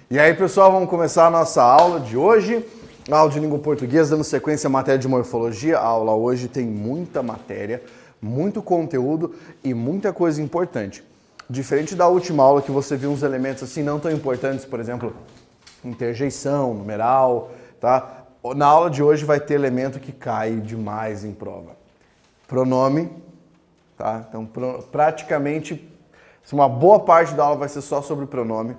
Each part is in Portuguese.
E aí, pessoal, vamos começar a nossa aula de hoje. Aula de língua portuguesa, dando sequência à matéria de morfologia. A aula hoje tem muita matéria, muito conteúdo e muita coisa importante. Diferente da última aula que você viu uns elementos assim não tão importantes, por exemplo, interjeição, numeral, tá? Na aula de hoje vai ter elemento que cai demais em prova. Pronome, tá? Então, praticamente, uma boa parte da aula vai ser só sobre pronome.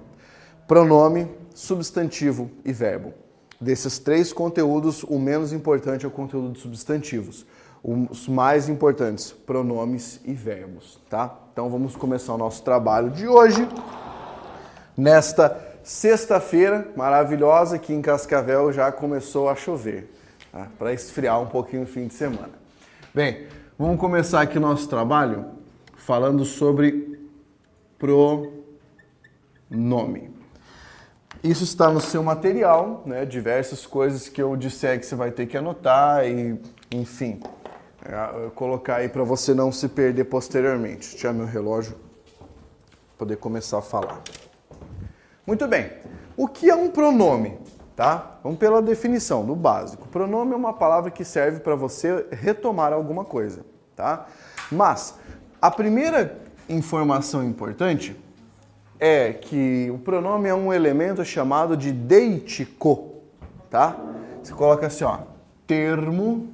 Pronome, substantivo e verbo. Desses três conteúdos, o menos importante é o conteúdo de substantivos. Os mais importantes, pronomes e verbos, tá? Então vamos começar o nosso trabalho de hoje, nesta sexta-feira maravilhosa, que em Cascavel já começou a chover, tá? Para esfriar um pouquinho no fim de semana. Bem, vamos começar aqui o nosso trabalho falando sobre pronome. Isso está no seu material, né? Diversas coisas que eu disser que você vai ter que anotar e, enfim, colocar aí para você não se perder posteriormente. Deixa eu tirar meu relógio para poder começar a falar. Muito bem. O que é um pronome? Tá? Vamos pela definição, do básico. Pronome é uma palavra que serve para você retomar alguma coisa, tá? Mas a primeira informação importante é que o pronome é um elemento chamado de deítico, tá? Você coloca assim, ó, termo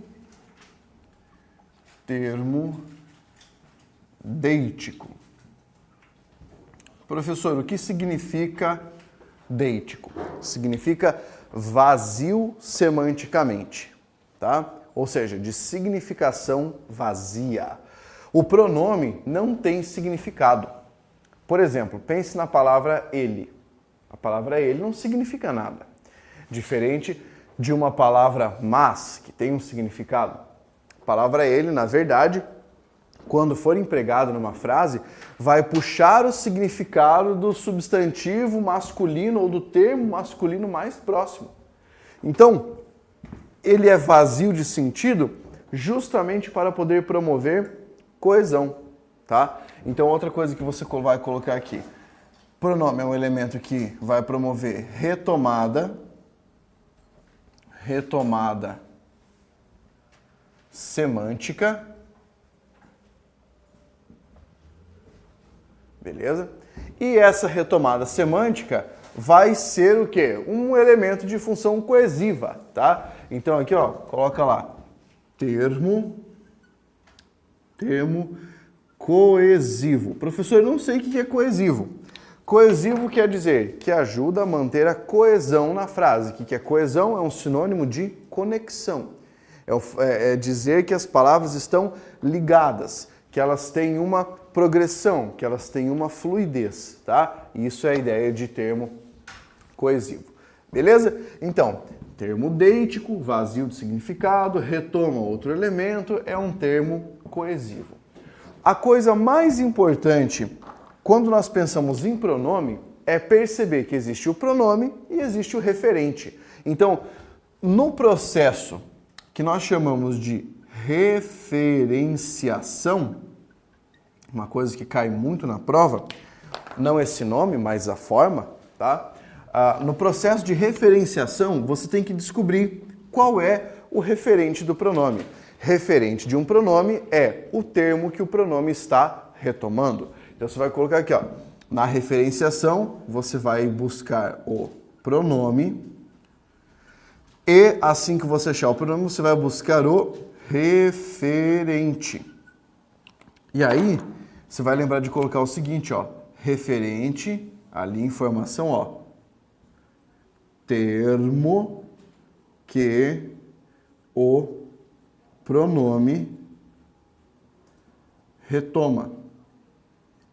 deítico. Professor, o que significa deítico? Significa vazio semanticamente, tá? Ou seja, de significação vazia. O pronome não tem significado. Por exemplo, pense na palavra ele. A palavra ele não significa nada. Diferente de uma palavra mas, que tem um significado. A palavra ele, na verdade, quando for empregado numa frase, vai puxar o significado do substantivo masculino ou do termo masculino mais próximo. Então, ele é vazio de sentido justamente para poder promover coesão, tá? Então, outra coisa que você vai colocar aqui. Pronome é um elemento que vai promover retomada semântica. Beleza? E essa retomada semântica vai ser o quê? Um elemento de função coesiva, tá? Então, aqui, ó, coloca lá. Termo coesivo. Professor, eu não sei o que é coesivo. Coesivo quer dizer que ajuda a manter a coesão na frase. O que é coesão? É um sinônimo de conexão. É dizer que as palavras estão ligadas, que elas têm uma progressão, que elas têm uma fluidez, tá? Isso é a ideia de termo coesivo. Beleza? Então, termo deítico, vazio de significado, retoma outro elemento, é um termo coesivo. A coisa mais importante quando nós pensamos em pronome é perceber que existe o pronome e existe o referente. Então, no processo que nós chamamos de referenciação, uma coisa que cai muito na prova, não esse nome, mas a forma, tá? No processo de referenciação, você tem que descobrir qual é o referente do pronome. Referente de um pronome é o termo que o pronome está retomando. Então você vai colocar aqui, ó, na referenciação, você vai buscar o pronome e assim que você achar o pronome, você vai buscar o referente. E aí, você vai lembrar de colocar o seguinte, ó, referente, ali informação, ó, termo que o pronome retoma.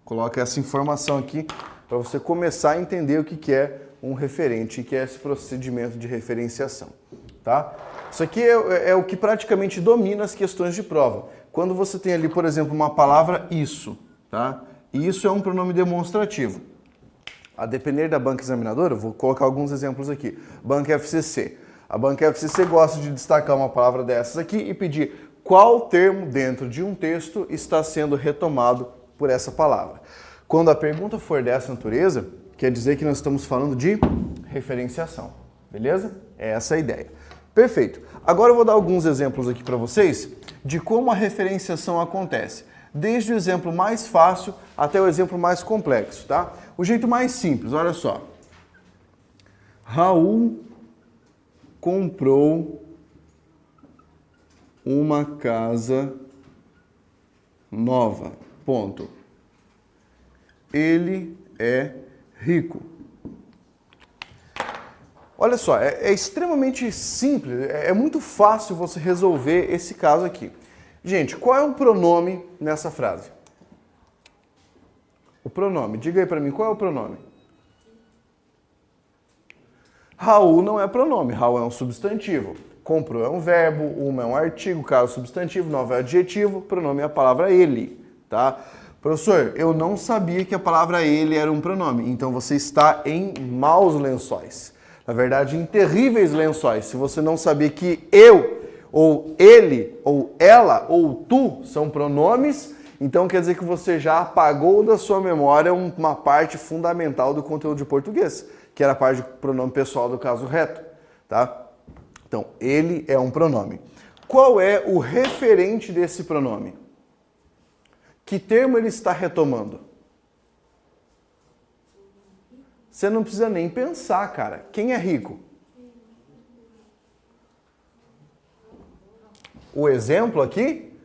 Coloca essa informação aqui para você começar a entender o que é um referente, o que é esse procedimento de referenciação, tá? Isso aqui é o que praticamente domina as questões de prova. Quando você tem ali, por exemplo, uma palavra isso, tá? Isso é um pronome demonstrativo. A depender da banca examinadora, eu vou colocar alguns exemplos aqui. Banca FCC. A banca FCC gosta de destacar uma palavra dessas aqui e pedir qual termo dentro de um texto está sendo retomado por essa palavra. Quando a pergunta for dessa natureza, o Quer dizer que nós estamos falando de referenciação, beleza? É essa a ideia. Perfeito. Agora eu vou dar alguns exemplos aqui para vocês de como a referenciação acontece. Desde o exemplo mais fácil até o exemplo mais complexo, tá? O jeito mais simples, olha só. Raul comprou uma casa nova. Ponto. Ele é rico. Olha só, é extremamente simples, é muito fácil você resolver esse caso aqui. Gente, qual é o pronome nessa frase? O pronome, diga aí pra mim, qual é o pronome? Raul não é pronome, Raul é um substantivo. Comprou é um verbo, uma é um artigo, caso substantivo, nova é adjetivo, pronome é a palavra ele, tá? Professor, eu não sabia que a palavra ele era um pronome, então você está em maus lençóis. Na verdade, em terríveis lençóis. Se você não sabia que eu, ou ele, ou ela, ou tu são pronomes, então quer dizer que você já apagou da sua memória uma parte fundamental do conteúdo de português, que era a parte de pronome pessoal do caso reto, tá? Então, ele é um pronome. Qual é o referente desse pronome? Que termo ele está retomando? Você não precisa nem pensar, cara. Quem é rico? O exemplo aqui?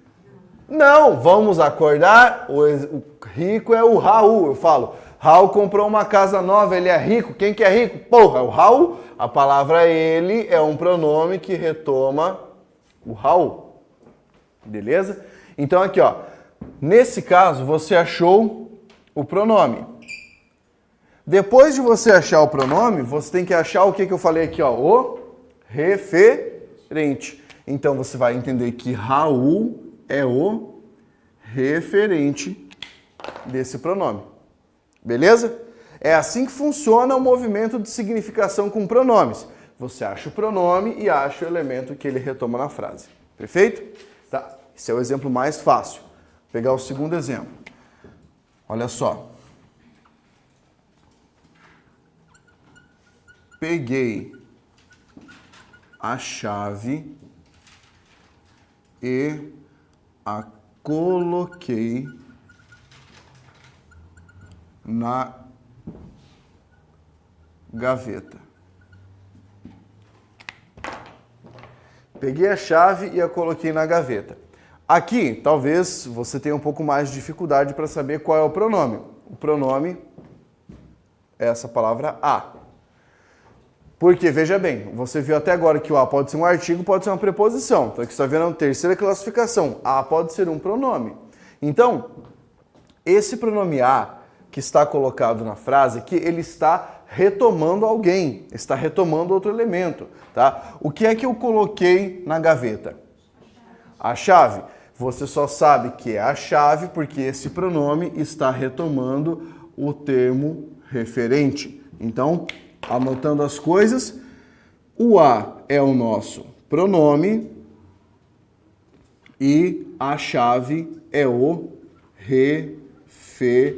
Não, vamos acordar. O rico é o Raul. Eu falo, Raul comprou uma casa nova, ele é rico. Quem que é rico? Porra, é o Raul. A palavra ele é um pronome que retoma o Raul. Beleza? Então aqui, ó. Nesse caso, você achou o pronome. Depois de você achar o pronome, você tem que achar o que eu falei aqui, ó, o referente. Então você vai entender que Raul é o referente desse pronome. Beleza? É assim que funciona o movimento de significação com pronomes. Você acha o pronome e acha o elemento que ele retoma na frase. Perfeito? Tá. Esse é o exemplo mais fácil. Vou pegar o segundo exemplo. Olha só. Peguei a chave e a coloquei na gaveta. Peguei a chave e a coloquei na gaveta. Aqui, talvez você tenha um pouco mais de dificuldade para saber qual é o pronome. O pronome é essa palavra a. Porque, veja bem, você viu até agora que o a pode ser um artigo, pode ser uma preposição. Então aqui você está vendo a terceira classificação. A pode ser um pronome. Então, esse pronome a que está colocado na frase aqui, ele está retomando alguém, está retomando outro elemento, tá? O que é que eu coloquei na gaveta? A chave. Você só sabe que é a chave porque esse pronome está retomando o termo referente. Então, anotando as coisas, o a é o nosso pronome e a chave é o referente.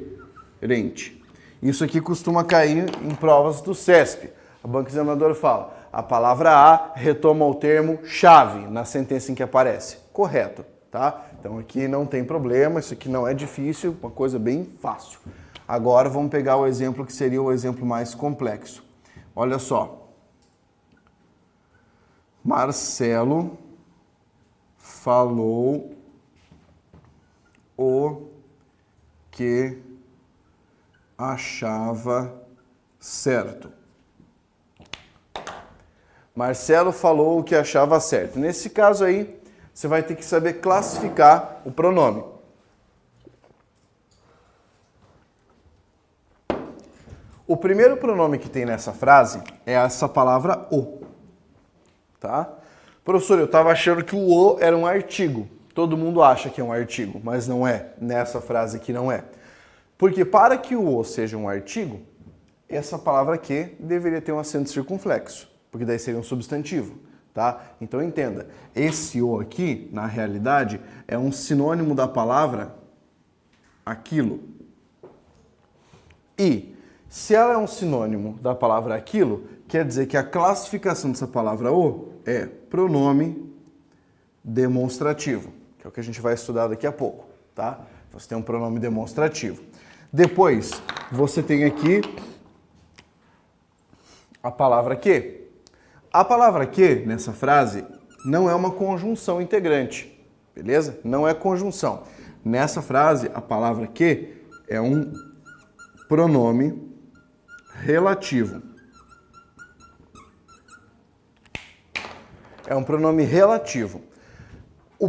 Isso aqui costuma cair em provas do CESP. A banca examinadora fala, a palavra a retoma o termo chave na sentença em que aparece. Correto, tá? Então aqui não tem problema, isso aqui não é difícil, uma coisa bem fácil. Agora vamos pegar o exemplo que seria o exemplo mais complexo. Olha só. Marcelo falou o que achava certo. Marcelo falou o que achava certo. Nesse caso aí, você vai ter que saber classificar o pronome. O primeiro pronome que tem nessa frase é essa palavra o, tá? Professor, eu estava achando que o o era um artigo. Todo mundo acha que é um artigo, mas não é. Nessa frase aqui não é. Porque para que o o seja um artigo, essa palavra que deveria ter um acento circunflexo, porque daí seria um substantivo, tá? Então entenda, esse o aqui, na realidade, é um sinônimo da palavra aquilo. E Se ela é um sinônimo da palavra aquilo, quer dizer que a classificação dessa palavra o é pronome demonstrativo, que é o que a gente vai estudar daqui a pouco, tá? Você tem um pronome demonstrativo. Depois, você tem aqui a palavra que. A palavra que, nessa frase, não é uma conjunção integrante, beleza? Não é conjunção. Nessa frase, a palavra que é um pronome relativo. É um pronome relativo.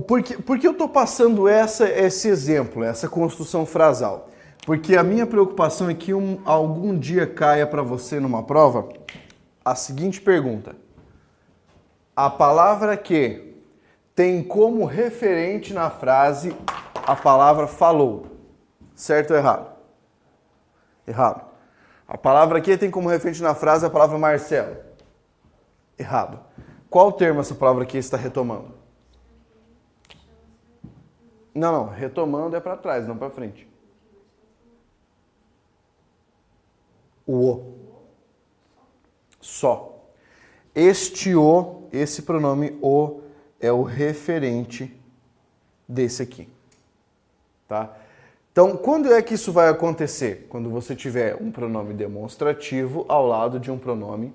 Por que eu estou passando esse exemplo, essa construção frasal? Porque a minha preocupação é que algum dia caia para você numa prova a seguinte pergunta. A palavra que tem como referente na frase a palavra falou. Certo ou errado? Errado. A palavra que tem como referente na frase a palavra Marcelo. Errado. Qual termo essa palavra aqui está retomando? Não, retomando é para trás, não para frente. O. Só. Esse pronome o é o referente desse aqui. Tá? Então, quando é que isso vai acontecer? Quando você tiver um pronome demonstrativo ao lado de um pronome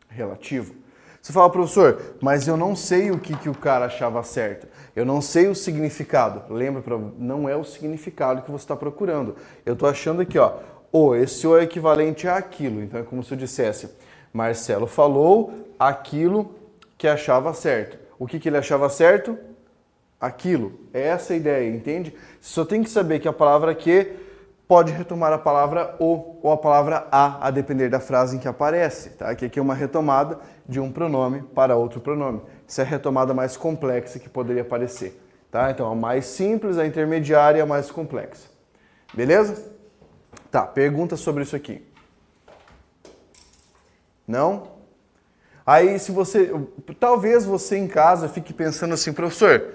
relativo. Você fala, professor, mas eu não sei o que o cara achava certo. Eu não sei o significado. Lembra, não é o significado que você está procurando. Eu estou achando aqui, ó, esse o é equivalente a aquilo. Então é como se eu dissesse, Marcelo falou aquilo que achava certo. O que ele achava certo? Aquilo. É essa a ideia, entende? Você só tem que saber que a palavra que pode retomar a palavra o ou a palavra a depender da frase em que aparece, tá? Que aqui é uma retomada de um pronome para outro pronome. Isso é a retomada mais complexa que poderia aparecer, tá? Então, a mais simples, a intermediária e a mais complexa. Beleza? Tá, pergunta sobre isso aqui. Não? Aí, talvez você em casa fique pensando assim, professor,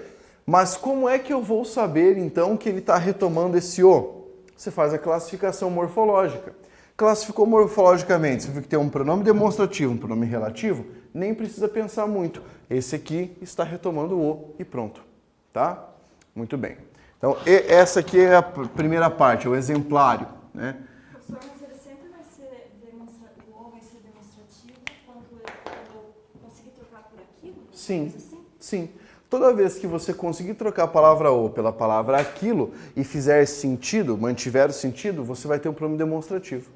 mas como é que eu vou saber, então, que ele está retomando esse o? Você faz a classificação morfológica. Classificou morfologicamente, você viu que tem um pronome demonstrativo, um pronome relativo, nem precisa pensar muito. Esse aqui está retomando o e pronto, tá? Muito bem. Então, essa aqui é a primeira parte, é o exemplário, né? Professor, mas ele sempre vai ser demonstrativo, o o vai ser demonstrativo quando eu conseguir trocar por aquilo? Sim, Assim? sim. Toda vez que você conseguir trocar a palavra o pela palavra aquilo e fizer sentido, mantiver o sentido, você vai ter um pronome demonstrativo.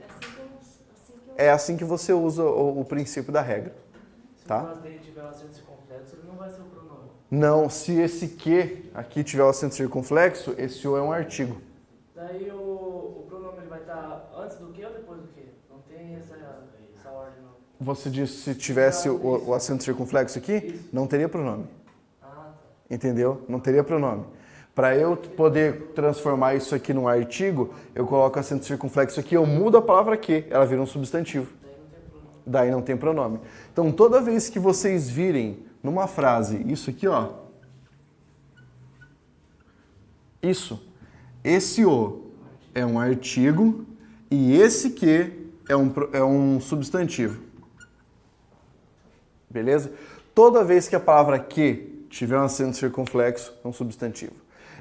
É assim que você usa o princípio da regra. Se o caso dele tiver o acento circunflexo, ele não vai ser o pronome. Não, se esse que aqui tiver o acento circunflexo, esse o é um artigo. Daí o pronome ele vai estar antes do que ou depois do que? Não tem essa ordem, não. Você disse se tivesse o acento circunflexo aqui, não teria pronome. Entendeu? Não teria pronome. Para eu poder transformar isso aqui num artigo, eu coloco acento circunflexo aqui, eu mudo a palavra que, ela vira um substantivo. Daí não tem pronome. Então, toda vez que vocês virem numa frase, isso aqui, ó, esse o é um artigo e esse que é um substantivo. Beleza? Toda vez que a palavra que tiver um acento circunflexo, é um substantivo.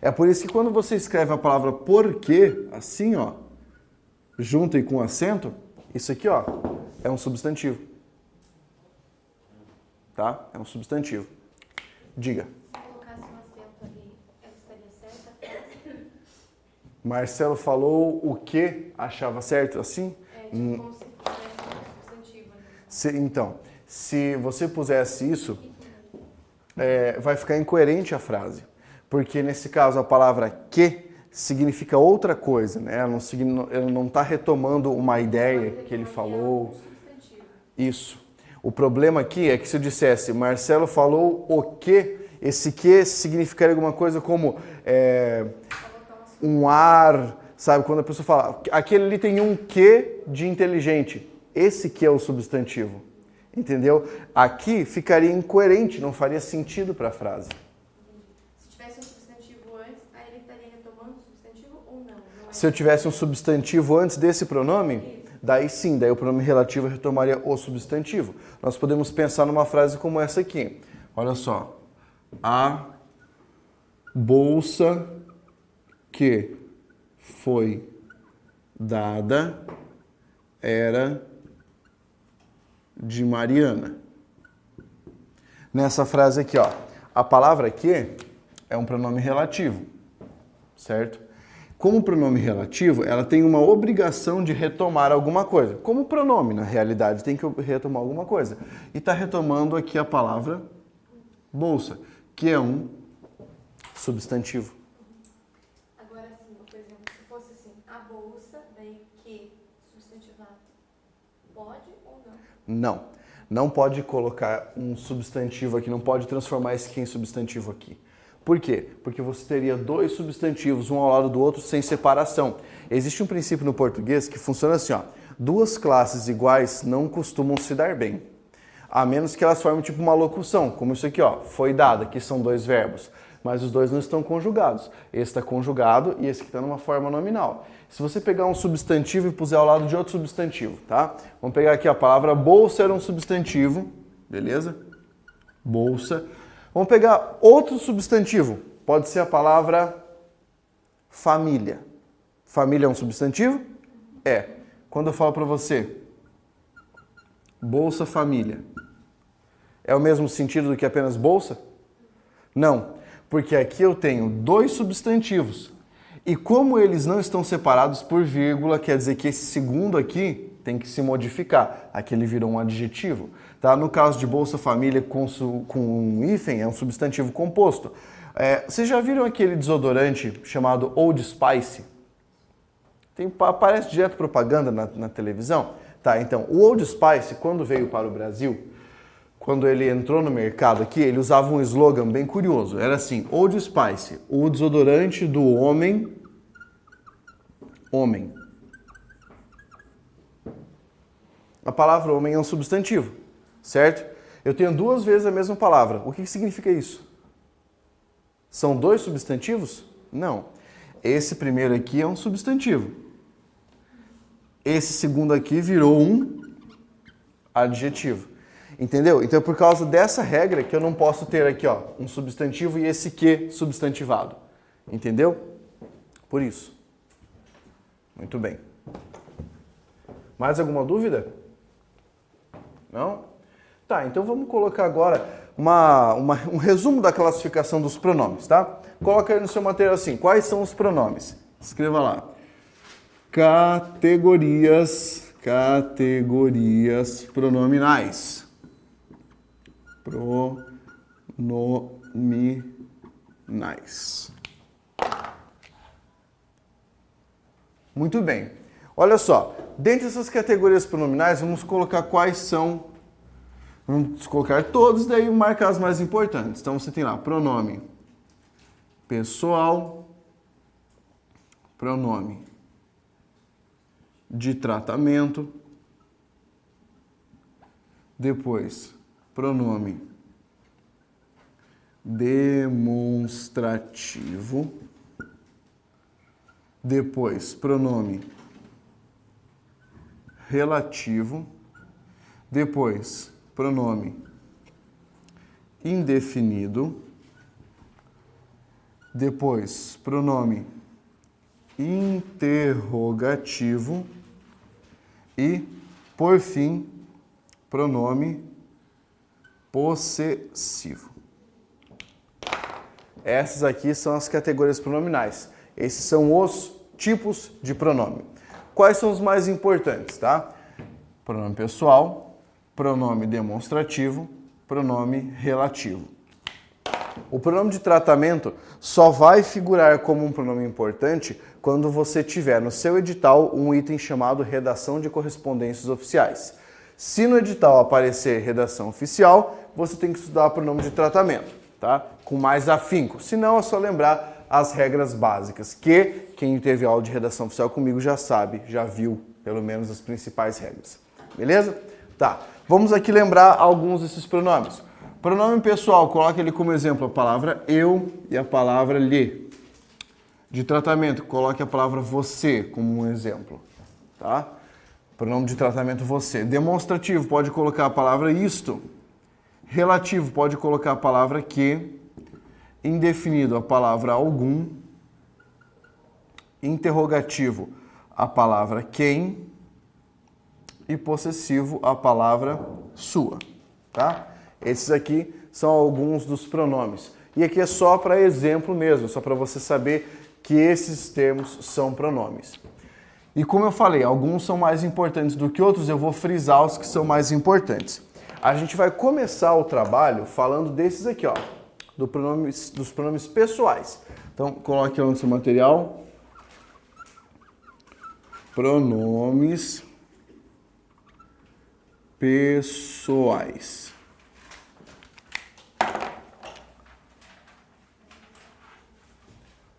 É por isso que quando você escreve a palavra porque, assim, ó, junto e com acento, isso aqui, ó, é um substantivo. Tá? É um substantivo. Diga. Se colocasse um acento ali, ela estaria certa? Marcelo falou o que achava certo, assim? Tipo como se tivesse um substantivo. Então, se você pusesse isso, vai ficar incoerente a frase. Porque nesse caso a palavra que significa outra coisa, né? Ela não está retomando uma ideia que ele falou. Isso. O problema aqui é que se eu dissesse Marcelo falou o que, esse que significaria alguma coisa como um ar, sabe? Quando a pessoa fala, aquele ali tem um que de inteligente. Esse que é o substantivo. Entendeu? Aqui ficaria incoerente, não faria sentido para a frase. Se tivesse um substantivo antes, aí ele estaria retomando o substantivo ou não? Se eu tivesse um substantivo antes desse pronome, daí sim, daí o pronome relativo retomaria o substantivo. Nós podemos pensar numa frase como essa aqui. Olha só. A bolsa que foi dada era de Mariana. Nessa frase aqui, ó, a palavra que é um pronome relativo, certo? Como pronome relativo, ela tem uma obrigação de retomar alguma coisa. Como pronome, na realidade, tem que retomar alguma coisa. E está retomando aqui a palavra bolsa, que é um substantivo. Agora, assim, por exemplo, se fosse assim, a bolsa, daí que substantivado, pode ou não? Não. Não pode colocar um substantivo aqui, não pode transformar esse aqui em substantivo aqui. Por quê? Porque você teria dois substantivos, um ao lado do outro, sem separação. Existe um princípio no português que funciona assim, ó. Duas classes iguais não costumam se dar bem. A menos que elas formem tipo uma locução, como isso aqui, ó. Foi dada, que são dois verbos. Mas os dois não estão conjugados. Esse está conjugado e esse aqui está numa forma nominal. Se você pegar um substantivo e puser ao lado de outro substantivo, tá? Vamos pegar aqui a palavra bolsa era um substantivo, beleza? Bolsa. Vamos pegar outro substantivo. Pode ser a palavra família. Família é um substantivo? É. Quando eu falo para você, bolsa família, é o mesmo sentido do que apenas bolsa? Não, porque aqui eu tenho dois substantivos. E como eles não estão separados por vírgula, quer dizer que esse segundo aqui tem que se modificar. Aqui ele virou um adjetivo. Tá? No caso de bolsa família com um hífen, é um substantivo composto. Vocês já viram aquele desodorante chamado Old Spice? Aparece direto propaganda na televisão. Tá, então, o Old Spice, quando veio para o Brasil, quando ele entrou no mercado aqui, ele usava um slogan bem curioso. Era assim, Old Spice, o desodorante do homem. A palavra homem é um substantivo, certo? Eu tenho duas vezes a mesma palavra. O que significa isso? São dois substantivos? Não. Esse primeiro aqui é um substantivo. Esse segundo aqui virou um adjetivo. Entendeu? Então é por causa dessa regra que eu não posso ter aqui, ó, um substantivo e esse que substantivado. Entendeu? Por isso. Muito bem. Mais alguma dúvida? Não? Tá, então vamos colocar agora um resumo da classificação dos pronomes, tá? Coloca aí no seu material assim, quais são os pronomes? Escreva lá. Categorias pronominais. Pronominais. Muito bem. Olha só, dentre essas categorias pronominais, vamos colocar quais são. Vamos colocar todos, daí marcar as mais importantes. Então você tem lá pronome pessoal, pronome de tratamento, depois pronome demonstrativo, depois pronome relativo, depois pronome indefinido, depois pronome interrogativo e, por fim, pronome possessivo. Essas aqui são as categorias pronominais. Esses são os tipos de pronome. Quais são os mais importantes, tá? Pronome pessoal, pronome demonstrativo, pronome relativo. O pronome de tratamento só vai figurar como um pronome importante quando você tiver no seu edital um item chamado redação de correspondências oficiais. Se no edital aparecer redação oficial, você tem que estudar o pronome de tratamento, tá? Com mais afinco. Se não, é só lembrar as regras básicas, que quem teve aula de redação oficial comigo já sabe, já viu pelo menos as principais regras. Beleza? Tá. Vamos aqui lembrar alguns desses pronomes. Pronome pessoal, coloque ele como exemplo a palavra eu e a palavra lhe. De tratamento, coloque a palavra você como um exemplo, tá? Pronome de tratamento você. Demonstrativo, pode colocar a palavra isto. Relativo, pode colocar a palavra que. Indefinido, a palavra algum. Interrogativo, a palavra quem. E possessivo, a palavra sua. Tá? Esses aqui são alguns dos pronomes. E aqui é só para exemplo mesmo, só para você saber que esses termos são pronomes. E como eu falei, alguns são mais importantes do que outros, eu vou frisar os que são mais importantes. A gente vai começar o trabalho falando desses aqui, ó, dos pronomes pessoais. Então, coloque lá no seu material. Pronomes pessoais.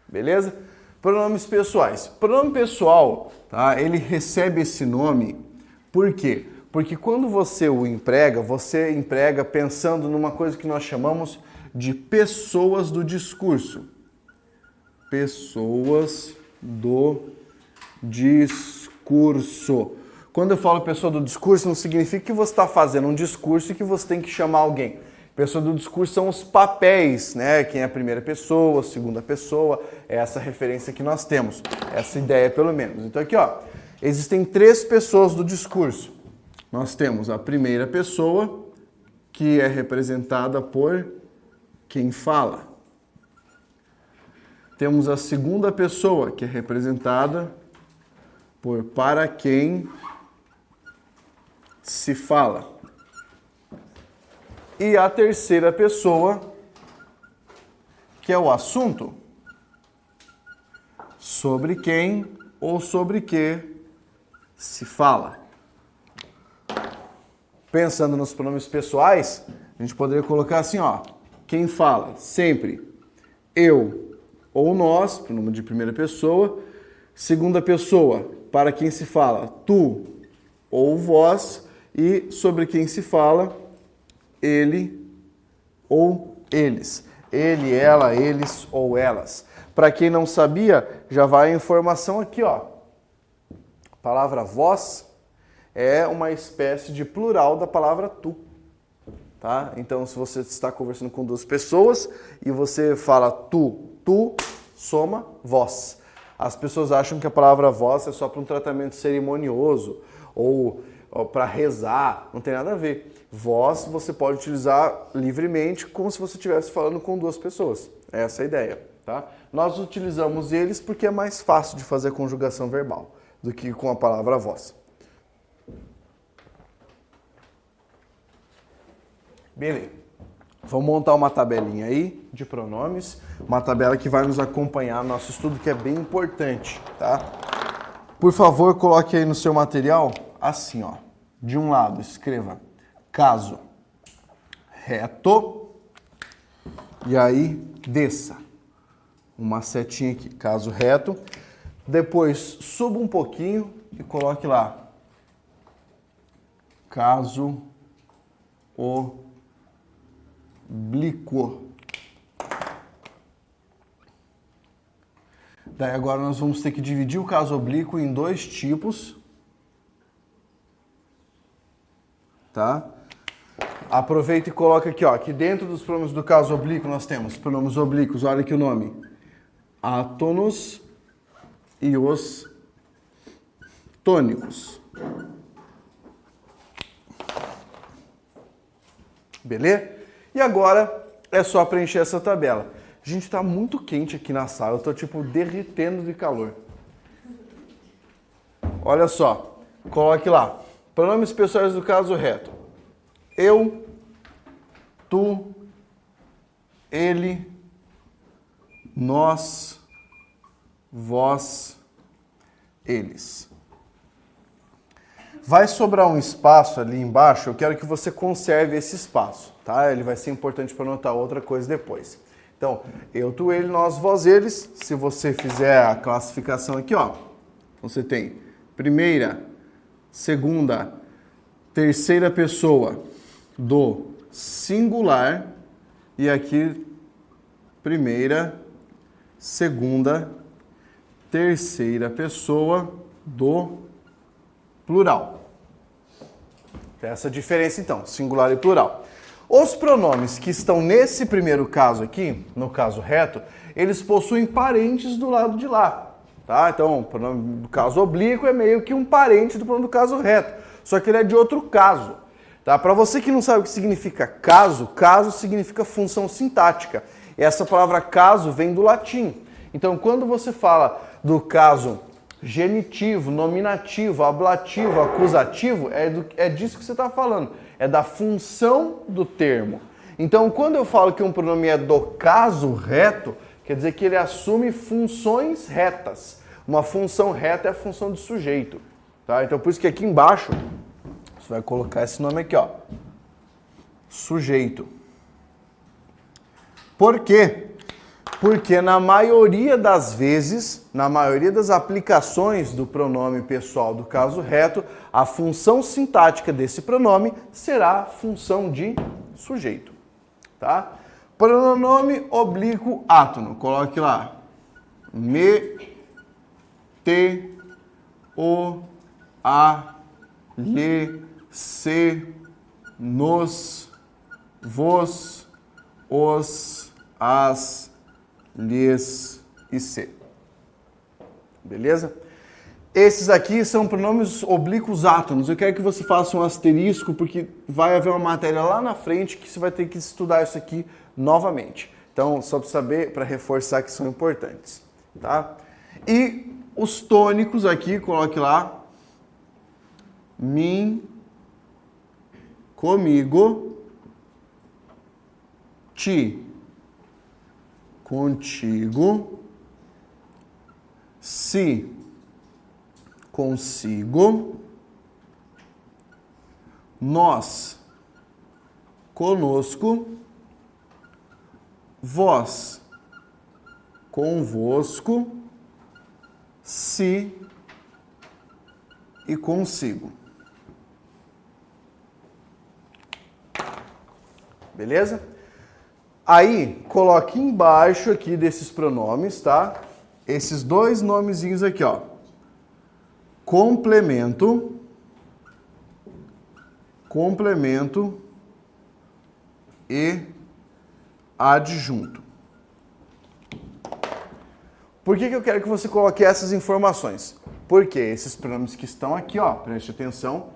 Beleza? Pronomes pessoais. Pronome pessoal, tá? Ele recebe esse nome por quê? Porque quando você emprega pensando numa coisa que nós chamamos de pessoas do discurso. Pessoas do discurso. Quando eu falo pessoa do discurso, não significa que você está fazendo um discurso e que você tem que chamar alguém. Pessoa do discurso são os papéis, né? Quem é a primeira pessoa, a segunda pessoa, é essa referência que nós temos, essa ideia pelo menos. Então aqui, ó, existem 3 pessoas do discurso. Nós temos a primeira pessoa, que é representada por quem fala. Temos a segunda pessoa, que é representada por para quem se fala. E a terceira pessoa, que é o assunto, sobre quem ou sobre que se fala. Pensando nos pronomes pessoais, a gente poderia colocar assim, ó, quem fala sempre eu ou nós, pronome de primeira pessoa. Segunda pessoa, para quem se fala tu ou vós. E sobre quem se fala ele ou eles. Ele, ela, eles ou elas. Para quem não sabia, já vai a informação aqui, ó. A palavra vós é uma espécie de plural da palavra tu. Tá? Então, se você está conversando com 2 pessoas e você fala tu, soma vós. As pessoas acham que a palavra vós é só para um tratamento cerimonioso ou para rezar, não tem nada a ver. Vós você pode utilizar livremente como se você estivesse falando com 2 pessoas. Essa é a ideia, tá? Nós utilizamos eles porque é mais fácil de fazer a conjugação verbal do que com a palavra vós. Beleza. Vamos montar uma tabelinha aí de pronomes, uma tabela que vai nos acompanhar no nosso estudo, que é bem importante, tá? Por favor, coloque aí no seu material assim, ó. De um lado, escreva caso reto e aí desça. Uma setinha aqui, caso reto. Depois suba um pouquinho e coloque lá caso oblíquo. Daí agora nós vamos ter que dividir o caso oblíquo em 2 tipos. Tá? Aproveita e coloca aqui, ó, que dentro dos pronomes do caso oblíquo nós temos pronomes oblíquos, olha aqui o nome. Átonos e os tônicos. Beleza? E agora é só preencher essa tabela. Gente, tá muito quente aqui na sala, eu tô tipo derretendo de calor. Olha só, coloque lá. Pronomes pessoais do caso reto. Eu, tu, ele, nós, vós, eles. Vai sobrar um espaço ali embaixo, eu quero que você conserve esse espaço, tá? Ele vai ser importante para anotar outra coisa depois. Então, eu, tu, ele, nós, vós, eles. Se você fizer a classificação aqui, ó, você tem primeira, segunda, terceira pessoa do singular e aqui primeira, segunda, terceira pessoa do plural. Tem essa diferença então, singular e plural. Os pronomes que estão nesse primeiro caso aqui, no caso reto, eles possuem parentes do lado de lá, tá? Então, o pronome do caso oblíquo é meio que um parente do pronome do caso reto, só que ele é de outro caso, tá? Para você que não sabe o que significa caso, caso significa função sintática. E essa palavra caso vem do latim. Então, quando você fala do caso genitivo, nominativo, ablativo, acusativo, é disso que você está falando. É da função do termo. Então, quando eu falo que um pronome é do caso reto, quer dizer que ele assume funções retas. Uma função reta é a função do sujeito. Tá? Então, por isso que aqui embaixo, você vai colocar esse nome aqui, ó. Sujeito. Por quê? Porque na maioria das vezes, na maioria das aplicações do pronome pessoal do caso reto, a função sintática desse pronome será a função de sujeito, tá? Pronome oblíquo átono, coloque lá. Me, te, o, a, lhe, se, nos, vos, os, as, lhes e se. Beleza? Esses aqui são pronomes oblíquos átonos. Eu quero que você faça um asterisco, porque vai haver uma matéria lá na frente que você vai ter que estudar isso aqui novamente. Então, só para saber, para reforçar que são importantes. Tá? E os tônicos aqui, coloque lá. Mim, comigo, ti, contigo, se, consigo, nós, conosco, vós, convosco, se e consigo. Beleza? Aí, coloque embaixo aqui desses pronomes, tá? Esses dois nomezinhos aqui, ó. Complemento, complemento e adjunto. Por que eu quero que você coloque essas informações? Porque esses pronomes que estão aqui, ó, preste atenção,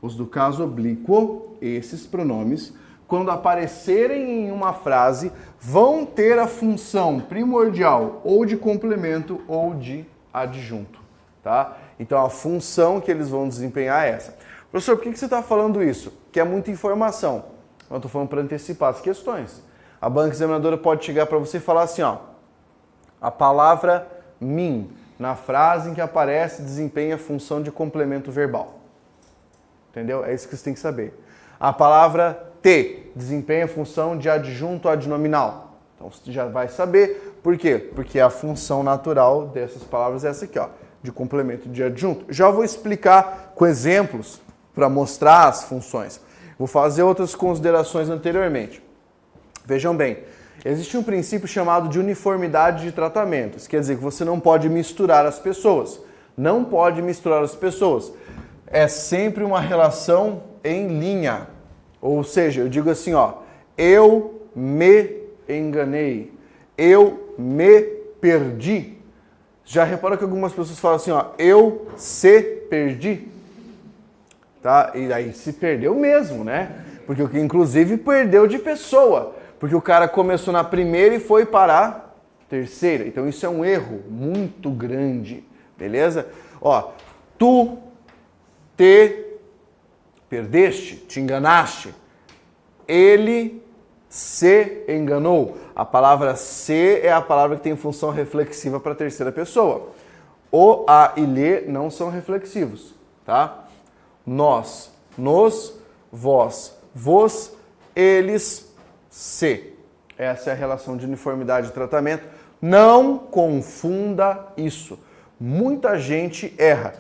os do caso oblíquo, esses pronomes, quando aparecerem em uma frase, vão ter a função primordial ou de complemento ou de adjunto, tá? Então a função que eles vão desempenhar é essa. Professor, por que você está falando isso? Que é muita informação. Eu estou falando para antecipar as questões. A banca examinadora pode chegar para você e falar assim, ó, a palavra mim, na frase em que aparece, desempenha a função de complemento verbal. Entendeu? É isso que você tem que saber. A palavra te desempenha a função de adjunto adnominal. Então você já vai saber por quê? Porque a função natural dessas palavras é essa aqui, ó, de complemento de adjunto. Já vou explicar com exemplos para mostrar as funções. Vou fazer outras considerações anteriormente. Vejam bem, existe um princípio chamado de uniformidade de tratamento. Isso quer dizer que você não pode misturar as pessoas. Não pode misturar as pessoas. É sempre uma relação em linha. Ou seja, eu digo assim, ó, eu me enganei, eu me perdi. Já reparou que algumas pessoas falam assim, ó, eu se perdi? Tá? E aí se perdeu mesmo, né? Porque inclusive perdeu de pessoa. Porque o cara começou na primeira e foi para a terceira. Então isso é um erro muito grande, beleza? Ó, tu te perdeste, te enganaste. Ele se enganou. A palavra se é a palavra que tem função reflexiva para a terceira pessoa. O, a e lhe não são reflexivos, tá? Nós, nos, vós, vos, eles, se. Essa é a relação de uniformidade de tratamento. Não confunda isso. Muita gente erra.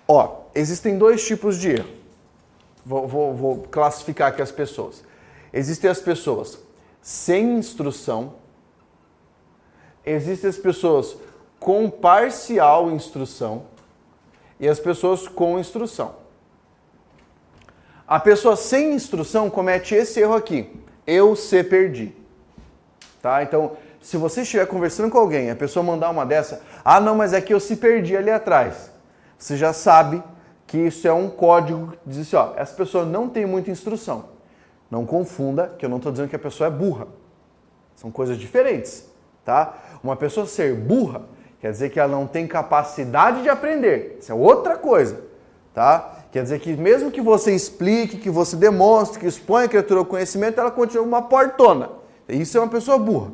Ó, existem dois tipos de erro. Vou classificar aqui as pessoas. Existem as pessoas sem instrução. Existem as pessoas com parcial instrução. e as pessoas com instrução. A pessoa sem instrução comete esse erro aqui. Eu se perdi. Tá? Então, se você estiver conversando com alguém e a pessoa mandar uma dessa, ah não, mas é que eu se perdi ali atrás. Você já sabe que isso é um código que diz assim, ó, essa pessoa não tem muita instrução. Não confunda, que eu não estou dizendo que a pessoa é burra. São coisas diferentes, tá? Uma pessoa ser burra quer dizer que ela não tem capacidade de aprender. Isso é outra coisa, tá? Quer dizer que mesmo que você explique, que você demonstre, que exponha a criatura ao conhecimento, ela continua uma portona. Isso é uma pessoa burra.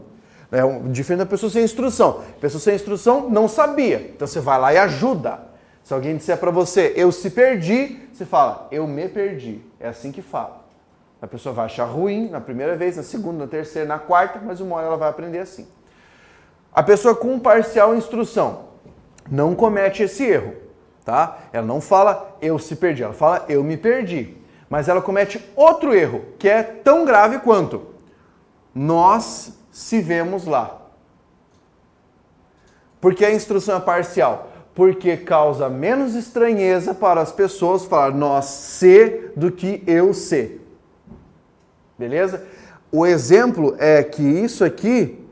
É diferente da pessoa sem instrução. A pessoa sem instrução não sabia. Então você vai lá e ajuda. Se alguém disser para você, eu se perdi, você fala, eu me perdi. É assim que fala. A pessoa vai achar ruim na primeira vez, na segunda, na terceira, na quarta, mas uma hora ela vai aprender assim. A pessoa com parcial instrução não comete esse erro, tá? Ela não fala, eu se perdi, ela fala, eu me perdi. Mas ela comete outro erro, que é tão grave quanto nós se vemos lá. Por que a instrução é parcial? Porque causa menos estranheza para as pessoas falar nós se do que eu se. Beleza? O exemplo é que isso aqui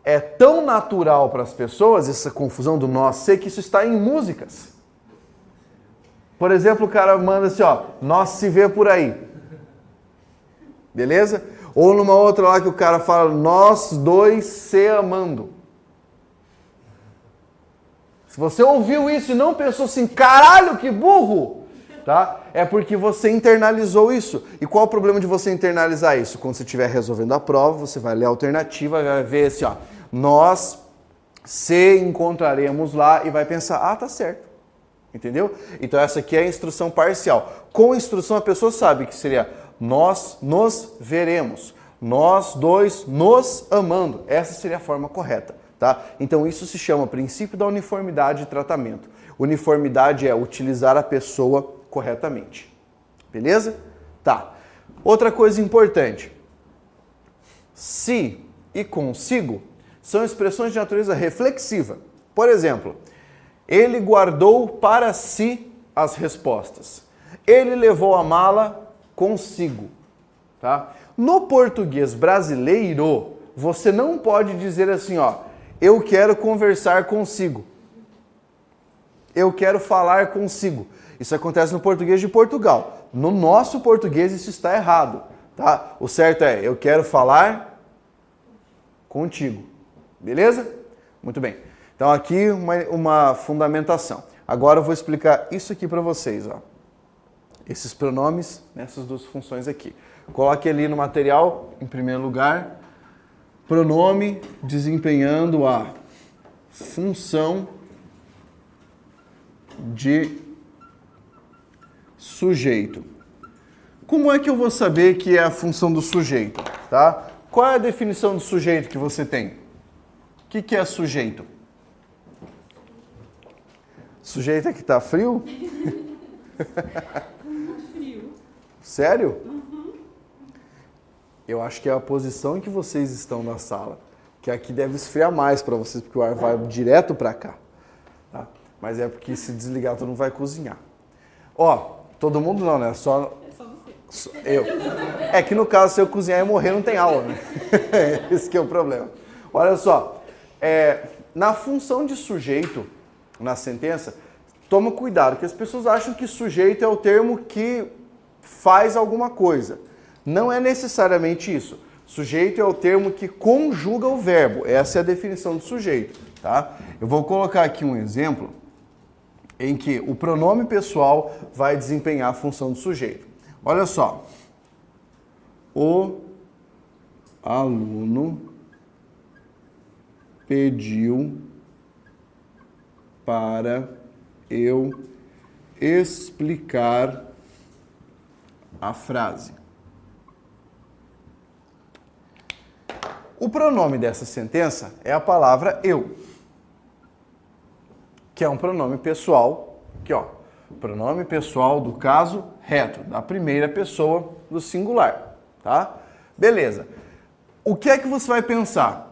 é tão natural para as pessoas, essa confusão do nós se, que isso está em músicas. Por exemplo, o cara manda assim, ó, nós se vê por aí. Beleza? Ou numa outra lá que o cara fala, nós dois se amando. Se você ouviu isso e não pensou assim, caralho, que burro, tá? É porque você internalizou isso. E qual o problema de você internalizar isso? Quando você estiver resolvendo a prova, você vai ler a alternativa, vai ver assim, ó, nós se encontraremos lá e vai pensar, ah, tá certo. Entendeu? Então essa aqui é a instrução parcial. Com instrução a pessoa sabe que seria nós nos veremos, nós dois nos amando. Essa seria a forma correta. Tá? Então isso se chama princípio da uniformidade de tratamento. Uniformidade é utilizar a pessoa corretamente. Beleza? Tá. Outra coisa importante. Se e consigo são expressões de natureza reflexiva. Por exemplo, ele guardou para si as respostas. Ele levou a mala consigo. Tá? No português brasileiro, você não pode dizer assim, ó, eu quero conversar consigo. Eu quero falar consigo. Isso acontece no português de Portugal. No nosso português isso está errado. Tá? O certo é, eu quero falar contigo. Beleza? Muito bem. Então aqui uma fundamentação. Agora eu vou explicar isso aqui para vocês. Ó. Esses pronomes nessas duas funções aqui. Coloque ali no material, em primeiro lugar, pronome desempenhando a função de sujeito. Como é que eu vou saber que é a função do sujeito? Tá? Qual é a definição do sujeito que você tem? O que é sujeito? Sujeito é que tá frio? Frio. Sério? Uhum. Eu acho que é a posição em que vocês estão na sala. Que aqui deve esfriar mais para vocês, porque o ar vai direto para cá. Tá? Mas é porque se desligar todo mundo vai cozinhar. Ó, todo mundo não, né? Só você. Eu. É que no caso, se eu cozinhar e morrer, não tem aula, né? Esse que é o problema. Olha só. Na função de sujeito, na sentença, toma cuidado, que as pessoas acham que sujeito é o termo que faz alguma coisa. Não é necessariamente isso. Sujeito é o termo que conjuga o verbo. Essa é a definição de sujeito, tá? Eu vou colocar aqui um exemplo em que o pronome pessoal vai desempenhar a função do sujeito. Olha só. O aluno pediu para eu explicar a frase. O pronome dessa sentença é a palavra eu, que é um pronome pessoal, aqui ó, pronome pessoal do caso reto, da primeira pessoa do singular, tá? Beleza. O que é que você vai pensar?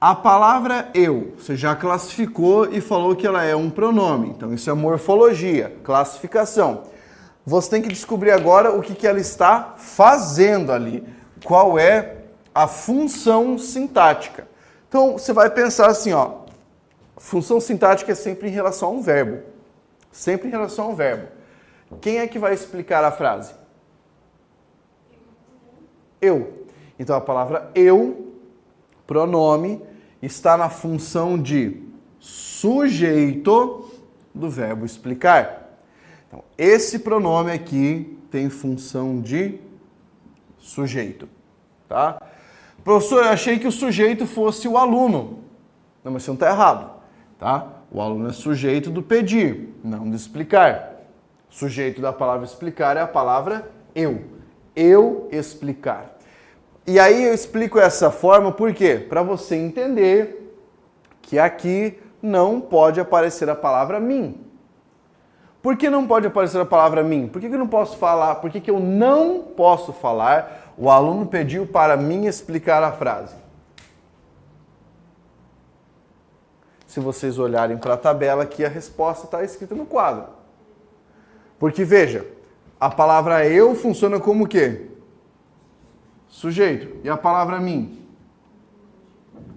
A palavra eu, você já classificou e falou que ela é um pronome. Então, isso é morfologia, classificação. Você tem que descobrir agora o que ela está fazendo ali. Qual é a função sintática. Então, você vai pensar assim, ó. Função sintática é sempre em relação a um verbo. Sempre em relação ao verbo. Quem é que vai explicar a frase? Eu. Então, a palavra eu, pronome, está na função de sujeito do verbo explicar. Então, esse pronome aqui tem função de sujeito, tá? Professor, eu achei que o sujeito fosse o aluno. Não, mas você não está errado, tá? O aluno é sujeito do pedir, não do explicar. Sujeito da palavra explicar é a palavra eu. Eu explicar. E aí eu explico essa forma por quê? Para você entender que aqui não pode aparecer a palavra mim. Por que não pode aparecer a palavra mim? Por que eu não posso falar? Por que eu não posso falar? O aluno pediu para mim explicar a frase. Se vocês olharem para a tabela aqui, a resposta está escrita no quadro. Porque, veja, a palavra eu funciona como o quê? Sujeito. E a palavra mim?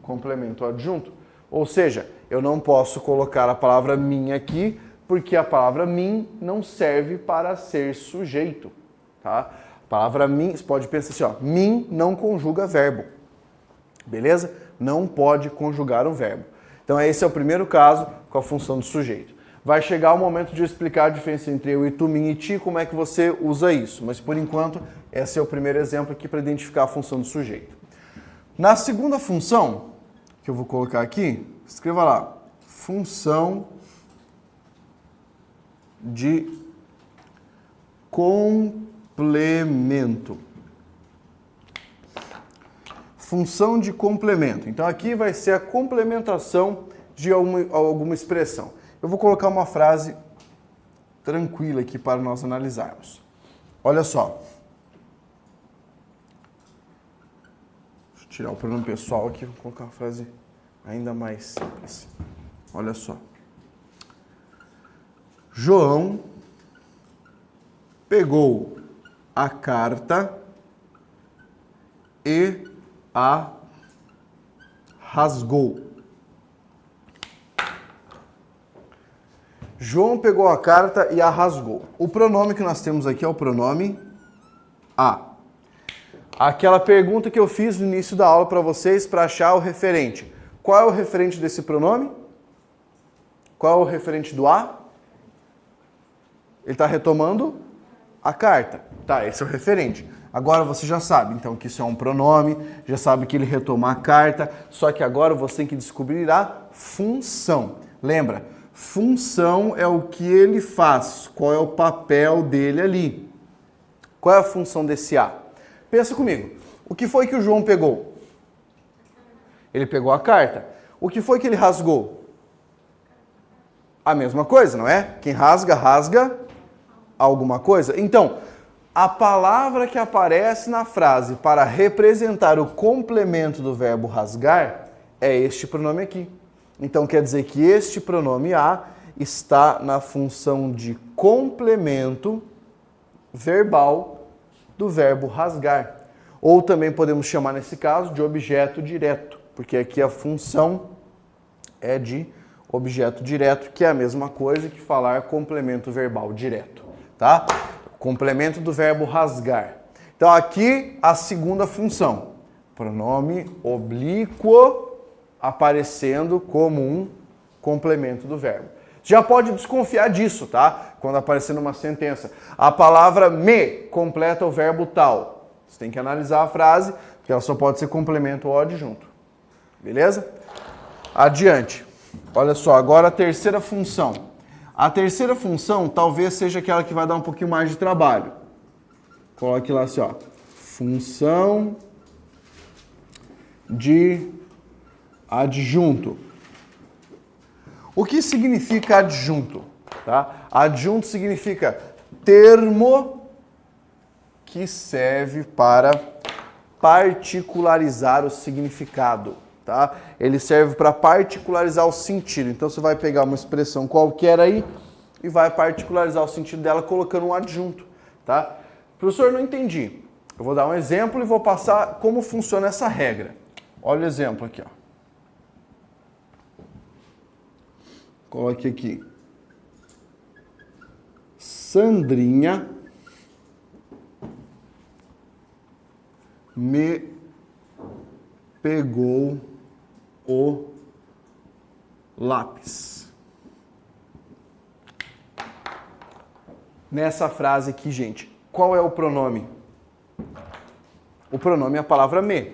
Complemento adjunto. Ou seja, eu não posso colocar a palavra mim aqui, porque a palavra mim não serve para ser sujeito. Tá? A palavra mim, você pode pensar assim, ó, mim não conjuga verbo. Beleza? Não pode conjugar um verbo. Então esse é o primeiro caso com a função do sujeito. Vai chegar o momento de eu explicar a diferença entre eu e tu, mim e ti, como é que você usa isso. Mas por enquanto, esse é o primeiro exemplo aqui para identificar a função do sujeito. Na segunda função, que eu vou colocar aqui, escreva lá, função de complemento. Função de complemento. Então aqui vai ser a complementação de alguma expressão. Eu vou colocar uma frase tranquila aqui para nós analisarmos. Olha só. Deixa eu tirar o pronome pessoal aqui, vou colocar uma frase ainda mais simples. Olha só. João pegou a carta e a rasgou. João pegou a carta e a rasgou. O pronome que nós temos aqui é o pronome a. Aquela pergunta que eu fiz no início da aula para vocês para achar o referente. Qual é o referente desse pronome? Qual é o referente do a? Ele está retomando a carta. Tá, esse é o referente. Agora você já sabe, então, que isso é um pronome, já sabe que ele retoma a carta, só que agora você tem que descobrir a função. Lembra? Função é o que ele faz, qual é o papel dele ali. Qual é a função desse A? Pensa comigo, o que foi que o João pegou? Ele pegou a carta. O que foi que ele rasgou? A mesma coisa, não é? Quem rasga, rasga alguma coisa. Então, a palavra que aparece na frase para representar o complemento do verbo rasgar é este pronome aqui. Então, quer dizer que este pronome a está na função de complemento verbal do verbo rasgar. Ou também podemos chamar, nesse caso, de objeto direto, porque aqui a função é de objeto direto, que é a mesma coisa que falar complemento verbal direto, tá? Complemento do verbo rasgar. Então, aqui a segunda função, pronome oblíquo aparecendo como um complemento do verbo. Já pode desconfiar disso, tá? Quando aparecer numa sentença. A palavra me completa o verbo tal. Você tem que analisar a frase, porque ela só pode ser complemento ou adjunto. Beleza? Adiante. Olha só, agora a terceira função. A terceira função talvez seja aquela que vai dar um pouquinho mais de trabalho. Coloque lá assim, ó. Função de adjunto. O que significa adjunto? Tá? Adjunto significa termo que serve para particularizar o significado. tá? Ele serve para particularizar o sentido. Então você vai pegar uma expressão qualquer aí e vai particularizar o sentido dela colocando um adjunto, tá? Professor, não entendi. Eu vou dar um exemplo e vou passar como funciona essa regra. Olha o exemplo aqui, ó. Coloque aqui. Sandrinha me pegou o lápis. Nessa frase aqui, gente, qual é o pronome? O pronome é a palavra me.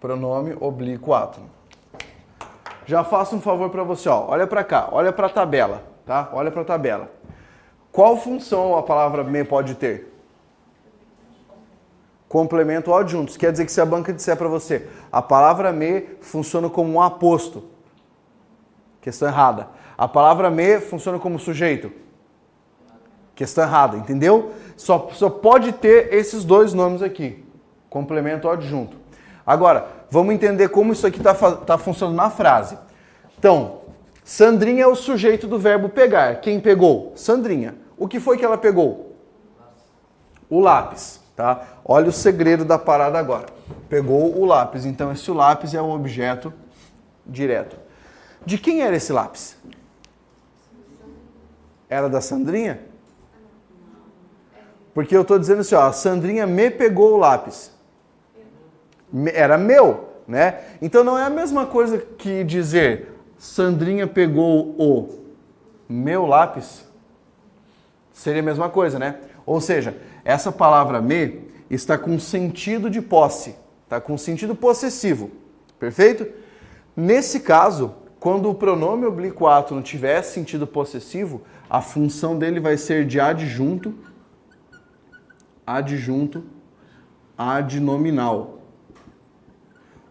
Pronome oblíquo átono. Já faço um favor para você, ó. Olha para cá, olha para a tabela, tá? Olha para a tabela. Qual função a palavra me pode ter? Complemento ou adjunto. Isso quer dizer que se a banca disser para você, a palavra me funciona como um aposto. Questão errada. A palavra me funciona como sujeito. Questão errada, entendeu? Só pode ter esses dois nomes aqui. Complemento ou adjunto. Agora, vamos entender como isso aqui tá funcionando na frase. Então, Sandrinha é o sujeito do verbo pegar. Quem pegou? Sandrinha. O que foi que ela pegou? O lápis, tá? Olha o segredo da parada agora. Pegou o lápis. Então, esse lápis é um objeto direto. De quem era esse lápis? Era da Sandrinha? Porque eu estou dizendo assim, ó, a Sandrinha me pegou o lápis. Era meu, né? Então não é a mesma coisa que dizer Sandrinha pegou o meu lápis. Seria a mesma coisa, né? Ou seja, essa palavra me está com sentido de posse, está com sentido possessivo, perfeito? Nesse caso, quando o pronome oblíquo átono tiver sentido possessivo, a função dele vai ser de adjunto, adnominal.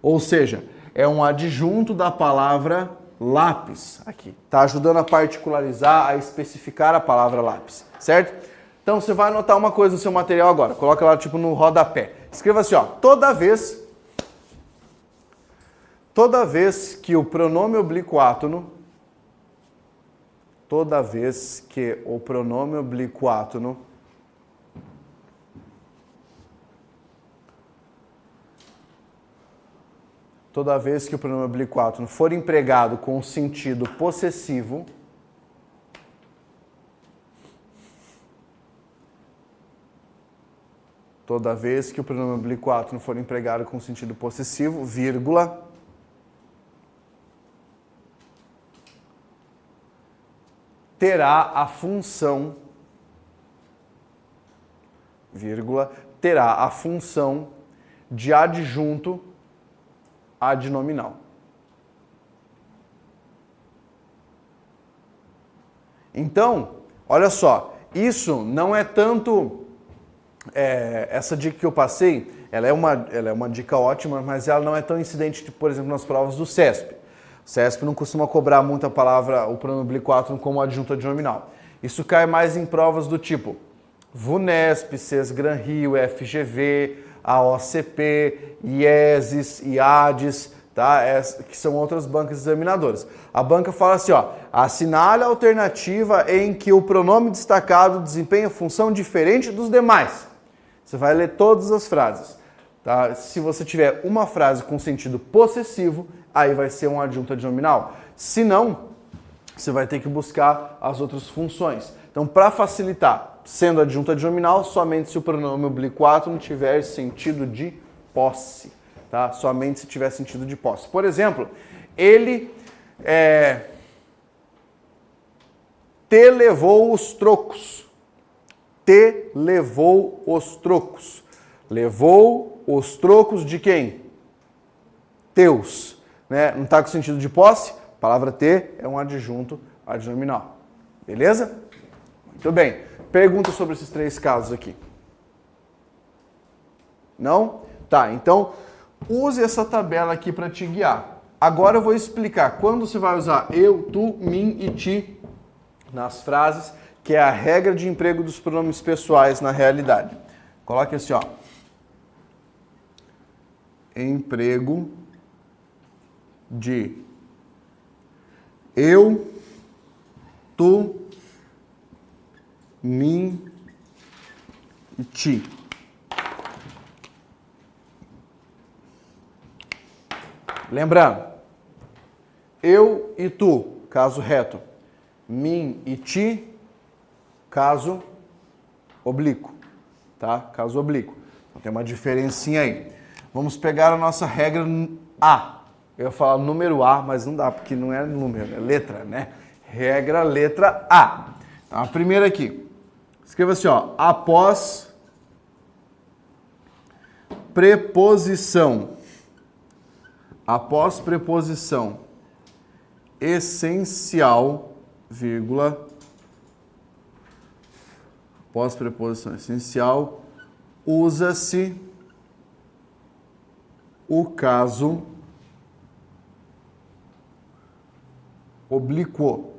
Ou seja, é um adjunto da palavra lápis aqui. Tá ajudando a particularizar, a especificar a palavra lápis, certo? Então você vai anotar uma coisa no seu material agora. Coloca lá tipo no rodapé. Escreva assim, ó, toda vez que o pronome oblíquo átono, toda vez que o pronome oblíquo átono for empregado com sentido possessivo, toda vez que o pronome oblíquo átono for empregado com sentido possessivo, vírgula, terá a função, vírgula, terá a função de adjunto adnominal. Então, olha só, isso não é tanto, essa dica que eu passei, ela é uma dica ótima, mas ela não é tão incidente, por exemplo, nas provas do CESP. O CESP não costuma cobrar muito a palavra, o pronome oblíquo átono como adjunto adnominal. Isso cai mais em provas do tipo VUNESP, CESGRAN Rio, FGV, a OCP, IESES, IADES, tá? Que são outras bancas examinadoras. A banca fala assim, ó, assinale a alternativa em que o pronome destacado desempenha função diferente dos demais. Você vai ler todas as frases, tá? Se você tiver uma frase com sentido possessivo, aí vai ser um adjunto adnominal. Se não, você vai ter que buscar as outras funções. Então, para facilitar, sendo adjunto adnominal, somente se o pronome oblíquo átono tiver sentido de posse, tá? Somente se tiver sentido de posse. Por exemplo, ele te levou os trocos. Te levou os trocos. Levou os trocos de quem? Teus. Né? Não está com sentido de posse? A palavra te é um adjunto adnominal. Beleza? Muito bem. Pergunta sobre esses três casos aqui. Não? Tá, então use essa tabela aqui para te guiar. Agora eu vou explicar quando você vai usar eu, tu, mim e ti nas frases, que é a regra de emprego dos pronomes pessoais na realidade. Coloque assim, ó. emprego de eu, tu, mim e ti. Lembrando, eu e tu, caso reto. Mim e ti, caso oblíquo. Tá? Caso oblíquo. Então, tem uma diferencinha aí. Vamos pegar a nossa regra A. Eu ia falar número A, mas não dá, porque não é número, é letra, né? Regra letra A. Então, a primeira aqui. Escreva assim, ó. Após preposição. Após preposição essencial, vírgula. Após preposição essencial, usa-se o caso oblíquo.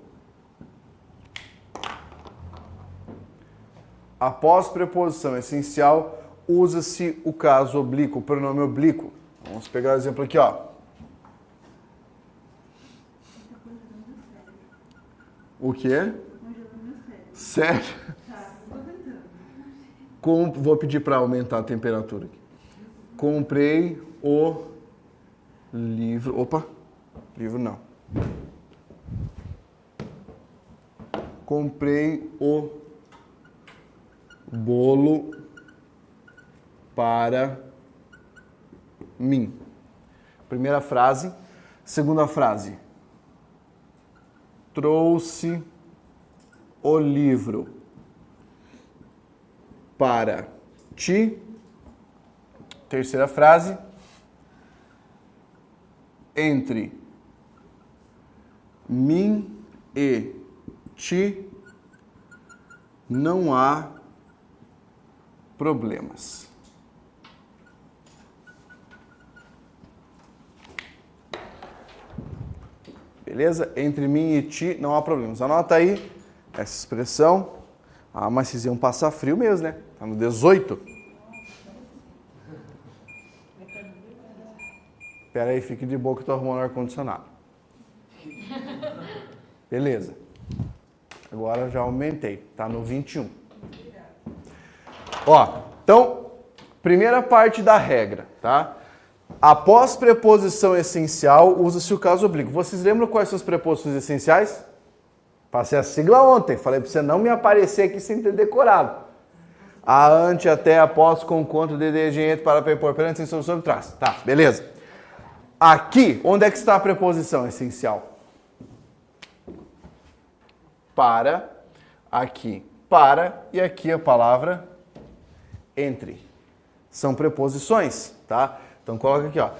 Após preposição essencial, usa-se o caso oblíquo, o pronome oblíquo. Vamos pegar o exemplo aqui, ó. O quê? Sério? Vou pedir para aumentar a temperatura aqui. Comprei o livro. Opa, livro não. Comprei o bolo para mim. Primeira frase. Segunda frase. Trouxe o livro para ti. Terceira frase. Entre mim e ti não há problemas. Beleza? Entre mim e ti não há problemas. Anota aí essa expressão. Ah, mas vocês iam passar frio mesmo, né? Tá no 18. Espera aí, fique de boa que eu tô arrumando o ar-condicionado. Beleza. Agora já aumentei. Tá no 21. Ó, então, primeira parte da regra, tá? Após preposição essencial, usa-se o caso oblíquo. Vocês lembram quais são as preposições essenciais? Passei a sigla ontem. Falei para você não me aparecer aqui sem ter decorado. A, ante, até, após, com, contra, de, entre, para, por, perante, sem solução, sobre, trás. Tá, beleza. Aqui, onde é que está a preposição essencial? Para, aqui, para, e aqui a palavra entre. São preposições, tá? Então coloca aqui, ó.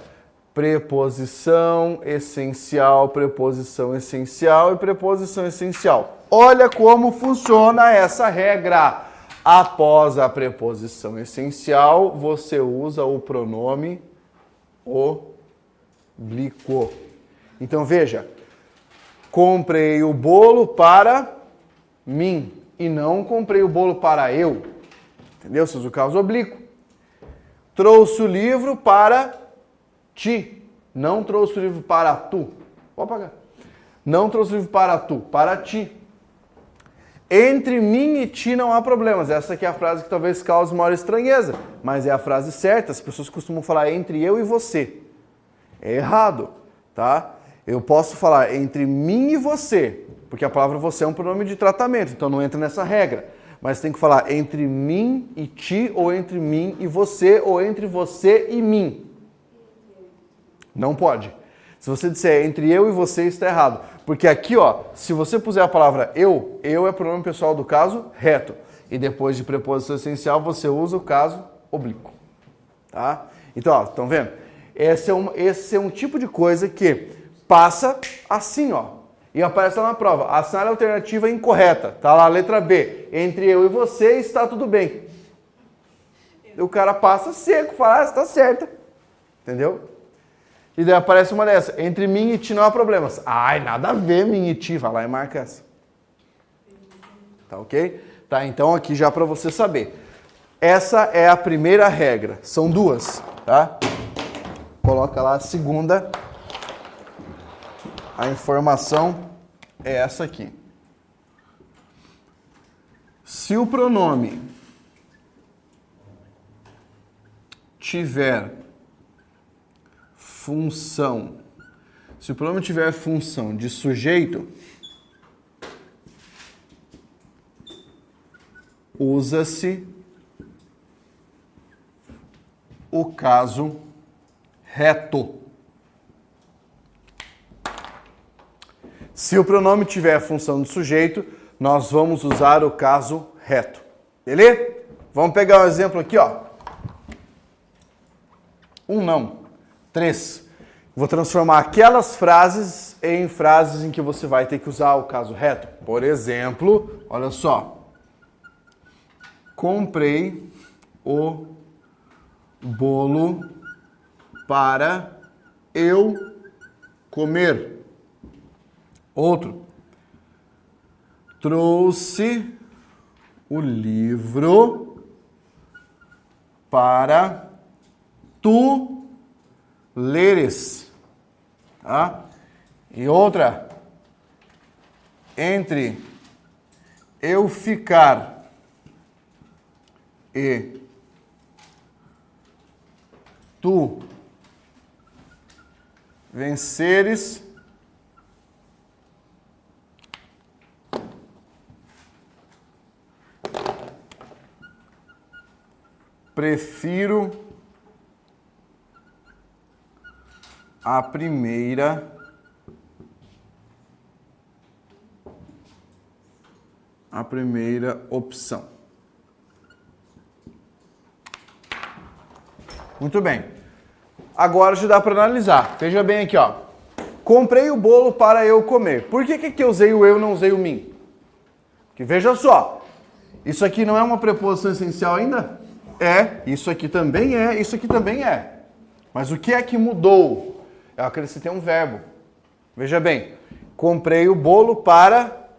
Preposição essencial e preposição essencial. Olha como funciona essa regra. Após a preposição essencial, você usa o pronome oblíquo. Então veja, comprei o bolo para mim e não comprei o bolo para eu. Entendeu? Você usa o caso oblíquo. Trouxe o livro para ti. Não trouxe o livro para tu. Pode apagar. Não trouxe o livro para tu, para ti. Entre mim e ti não há problemas. Essa aqui é a frase que talvez cause maior estranheza, mas é a frase certa. As pessoas costumam falar entre eu e você. É errado, tá? Eu posso falar entre mim e você, porque a palavra você é um pronome de tratamento, então não entra nessa regra. Mas tem que falar entre mim e ti, ou entre mim e você, ou entre você e mim. Não pode. Se você disser entre eu e você, está errado. Porque aqui, ó, se você puser a palavra eu é pronome pessoal do caso reto. E depois de preposição essencial, você usa o caso oblíquo. Tá? Então, ó, estão vendo? Esse é um tipo de coisa que passa assim, ó. E aparece lá na prova. A assinale alternativa é incorreta. Tá lá a letra B. Entre eu e você está tudo bem. O cara passa seco, fala, está certa. Entendeu? E daí aparece uma dessa. Entre mim e ti não há problemas. Ai, nada a ver, mim e ti. Vai lá e marca essa. Tá ok? Tá, então aqui já para você saber. Essa é a primeira regra. São duas, tá? coloca lá a segunda. A informação é essa aqui. Se o pronome tiver função, de sujeito, usa-se o caso reto. Se o pronome tiver função de sujeito, nós vamos usar o caso reto. Beleza? Vamos pegar um exemplo aqui, ó. 3. Vou transformar aquelas frases em frases em que você vai ter que usar o caso reto. Por exemplo, olha só. Comprei o bolo para eu comer. Outro. Trouxe o livro para tu leres. Tá? E outra. Entre eu ficar e tu venceres, prefiro a primeira opção. Muito bem. Agora já dá para analisar. Veja bem aqui, ó. Comprei o bolo para eu comer. Por que eu usei o eu e não usei o mim? Porque veja só. Isso aqui não é uma preposição essencial ainda? É. Isso aqui também é. Isso aqui também é. Mas o que é que mudou? Eu acrescentei um verbo. Veja bem. Comprei o bolo para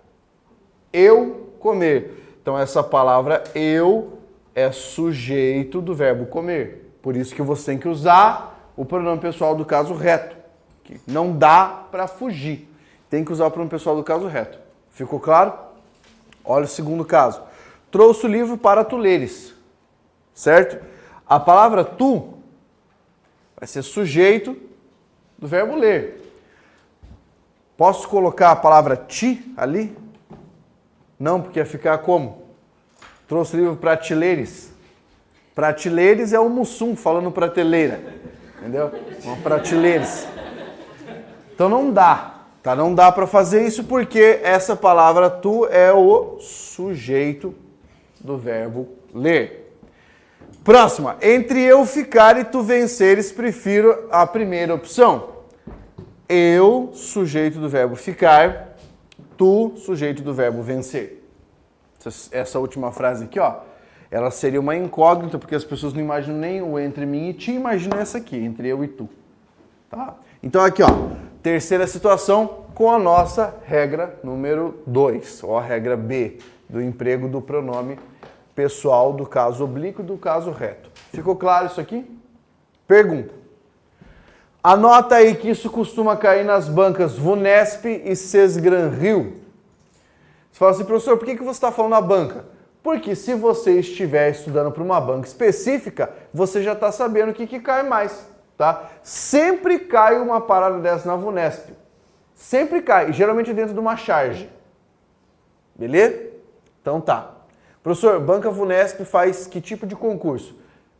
eu comer. Então essa palavra eu é sujeito do verbo comer. Por isso que você tem que usar o pronome pessoal do caso reto. Que não dá para fugir. Tem que usar o pronome pessoal do caso reto. Ficou claro? Olha o segundo caso. Trouxe o livro para tu leres. Certo? A palavra tu vai ser sujeito do verbo ler. Posso colocar a palavra ti ali? Não, porque ia ficar como? Trouxe o livro para te leres. Prateleiros é o Mussum falando prateleira, entendeu? Uma prateleiros. Então não dá, tá? Não dá para fazer isso porque essa palavra tu é o sujeito do verbo ler. Próxima. Entre eu ficar e tu venceres, prefiro a primeira opção. Eu, sujeito do verbo ficar, tu, sujeito do verbo vencer. Essa última frase aqui, ó. Ela seria uma incógnita, porque as pessoas não imaginam nem o entre mim e ti, imaginam essa aqui, entre eu e tu. Tá? Então aqui, ó, terceira situação com a nossa regra número 2, ou a regra B, do emprego do pronome pessoal do caso oblíquo e do caso reto. Ficou claro isso aqui? Pergunta. Anota aí que isso costuma cair nas bancas VUNESP e Sesgran-Rio. Você fala assim, professor, por que você está falando na banca? Porque se você estiver estudando para uma banca específica, você já está sabendo o que cai mais, tá? Sempre cai uma parada dessa na VUNESP. Sempre cai, geralmente dentro de uma charge. Beleza? Então tá. Professor, banca VUNESP faz que tipo de concurso?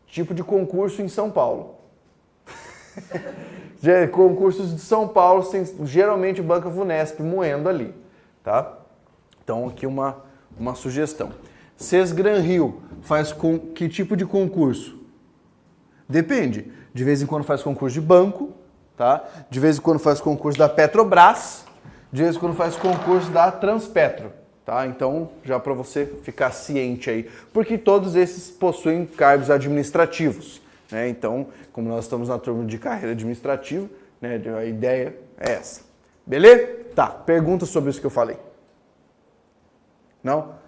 Tipo de concurso em São Paulo. Concursos de São Paulo tem geralmente banca VUNESP moendo ali, tá? Então aqui uma sugestão. Sesgran-Rio faz com que tipo de concurso? Depende. De vez em quando faz concurso de banco, tá? De vez em quando faz concurso da Petrobras, de vez em quando faz concurso da Transpetro, tá? Então, já para você ficar ciente aí, porque todos esses possuem cargos administrativos, né? Então, como nós estamos na turma de carreira administrativa, né, a ideia é essa. Beleza? Tá, pergunta sobre isso que eu falei. Não?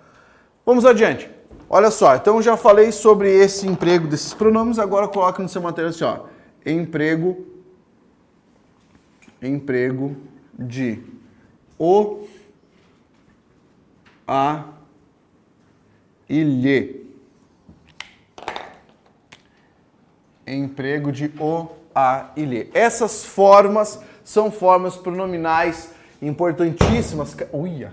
Vamos adiante. Olha só, então já falei sobre esse emprego desses pronomes, agora coloca no seu material assim, ó. emprego de o, a e lhe. Emprego de o, a e lhe. Essas formas são formas pronominais importantíssimas. Uia!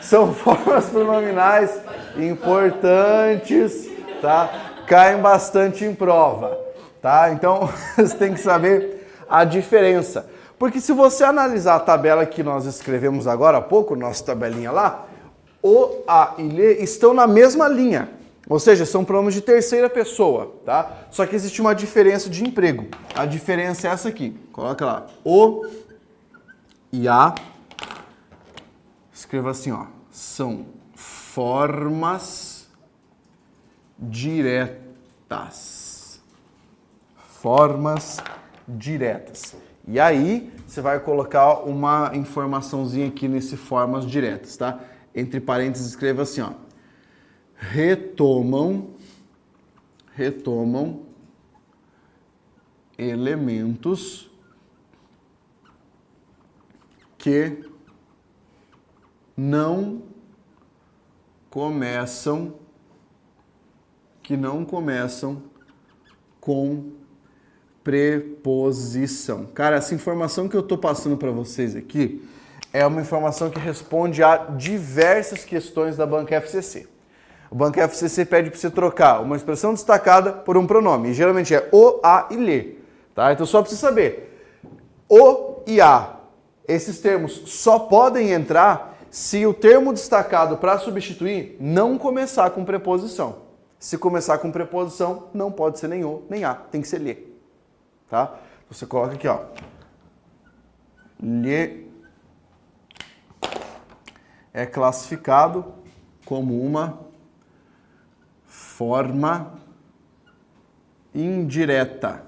São formas pronominais importantes, tá? Caem bastante em prova, tá? Então, você tem que saber a diferença. Porque se você analisar a tabela que nós escrevemos agora há pouco, nossa tabelinha lá, o, a e lhe estão na mesma linha. Ou seja, são pronomes de terceira pessoa, tá? Só que existe uma diferença de emprego. A diferença é essa aqui. Coloca lá. O e a. Escreva assim, ó. São formas diretas. Formas diretas. E aí, você vai colocar uma informaçãozinha aqui nesse formas diretas, tá? Entre parênteses, escreva assim, ó. Retomam elementos que não começam com preposição. Cara, essa informação que eu tô passando para vocês aqui é uma informação que responde a diversas questões da banca FCC. O Banco FCC pede para você trocar uma expressão destacada por um pronome. E geralmente é o, a e lhe. Tá? Então só para você saber. O e a. Esses termos só podem entrar se o termo destacado para substituir não começar com preposição. Se começar com preposição, não pode ser nem o, nem a. Tem que ser lhe. Tá? Você coloca aqui, ó. Lhe é classificado como uma forma indireta.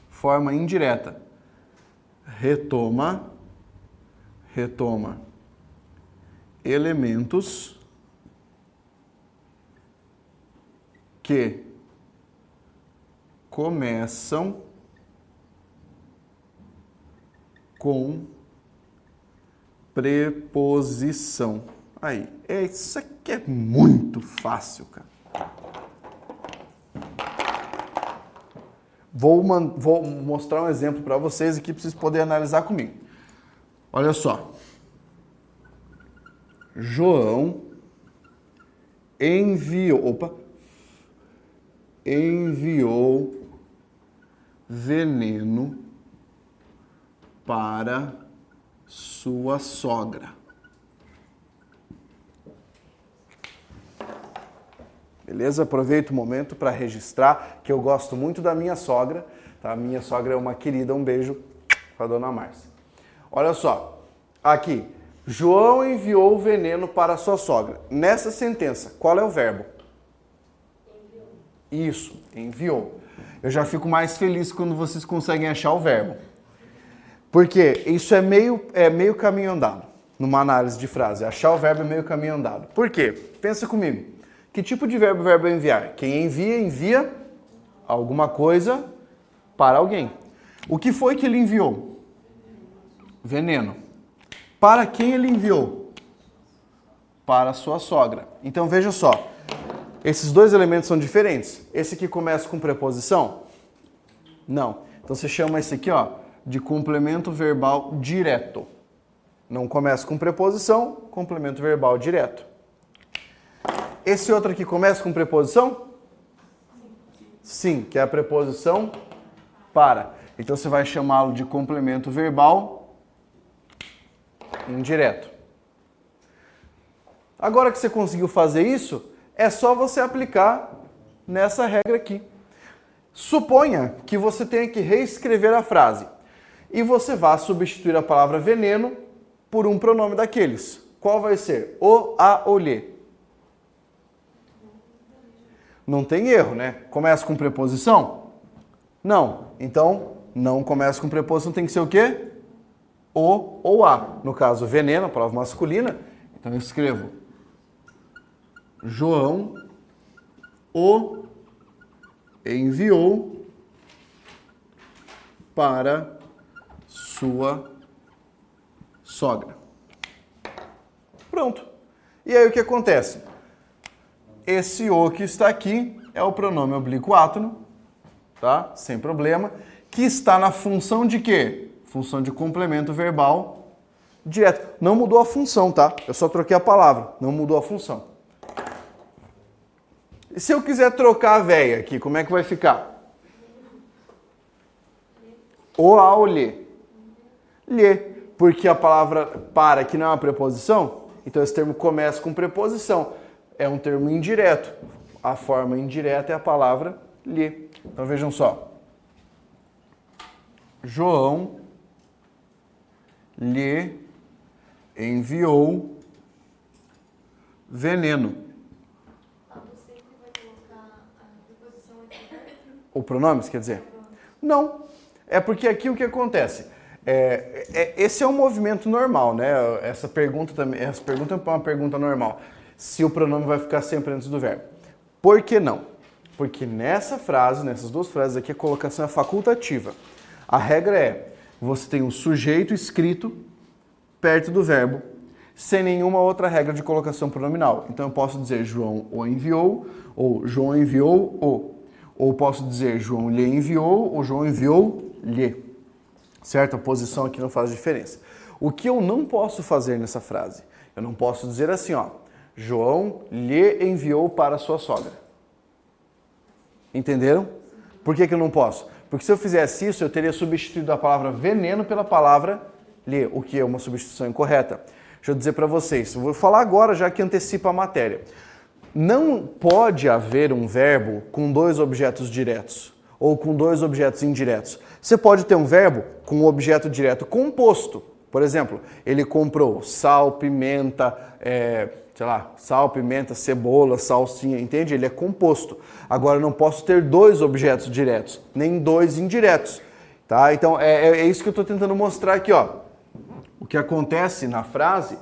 Forma indireta. Retoma elementos que começam com preposição. Aí, isso aqui é muito fácil, cara. Vou mostrar um exemplo para vocês aqui para vocês poderem analisar comigo. Olha só. João enviou veneno para sua sogra. Beleza? Aproveito o momento para registrar que eu gosto muito da minha sogra. Tá? Minha sogra é uma querida. Um beijo para a dona Márcia. Olha só. Aqui. João enviou veneno para sua sogra. Nessa sentença, qual é o verbo? Enviou. Isso, enviou. Eu já fico mais feliz quando vocês conseguem achar o verbo. Porque isso é meio caminho andado. Numa análise de frase. Achar o verbo é meio caminho andado. Por quê? Pensa comigo. Que tipo de verbo o verbo é enviar? Quem envia alguma coisa para alguém. O que foi que ele enviou? Veneno. Para quem ele enviou? Para a sua sogra. Então veja só. Esses dois elementos são diferentes. Esse aqui começa com preposição? Não. Então você chama esse aqui, ó, de complemento verbal direto. Não começa com preposição, complemento verbal direto. Esse outro aqui começa com preposição? Sim, que é a preposição para. Então você vai chamá-lo de complemento verbal indireto. Agora que você conseguiu fazer isso, é só você aplicar nessa regra aqui. Suponha que você tenha que reescrever a frase e você vá substituir a palavra veneno por um pronome daqueles. Qual vai ser? O, a ou lhe? Não tem erro, né? Começa com preposição? Não. Então, não começa com preposição, tem que ser o quê? O ou a. No caso, veneno, a palavra masculina. Então, eu escrevo João o enviou para sua sogra. Pronto. E aí o que acontece? Esse o que está aqui é o pronome oblíquo átono, tá? Sem problema. Que está na função de quê? Função de complemento verbal direto. Não mudou a função, tá? Eu só troquei a palavra, não mudou a função. E se eu quiser trocar a véia aqui, como é que vai ficar? O ao lhe. Lhe. Porque a palavra para aqui não é uma preposição, então esse termo começa com preposição. É um termo indireto. A forma indireta é a palavra lhe. Então vejam só. João lhe enviou veneno. Você sempre vai colocar a preposição aqui. O pronomes, quer dizer? Não. É porque aqui o que acontece? Esse é um movimento normal, né? Essa pergunta é uma pergunta normal. Se o pronome vai ficar sempre antes do verbo. Por que não? Porque nessa frase, nessas duas frases aqui, a colocação é facultativa. A regra é, você tem um sujeito escrito perto do verbo, sem nenhuma outra regra de colocação pronominal. Então eu posso dizer João o enviou, ou João enviou o. Ou posso dizer João lhe enviou, ou João enviou lhe. Certo? A posição aqui não faz diferença. O que eu não posso fazer nessa frase? Eu não posso dizer assim, ó. João lhe enviou para sua sogra. Entenderam? Por que eu não posso? Porque se eu fizesse isso, eu teria substituído a palavra veneno pela palavra lhe, o que é uma substituição incorreta. Deixa eu dizer para vocês, eu vou falar agora já que antecipa a matéria. Não pode haver um verbo com dois objetos diretos ou com dois objetos indiretos. Você pode ter um verbo com um objeto direto composto. Por exemplo, ele comprou sal, pimenta, sal, pimenta, cebola, salsinha, entende? Ele é composto. Agora, eu não posso ter dois objetos diretos, nem dois indiretos, tá? Então, é isso que eu estou tentando mostrar aqui, ó. O que acontece na frase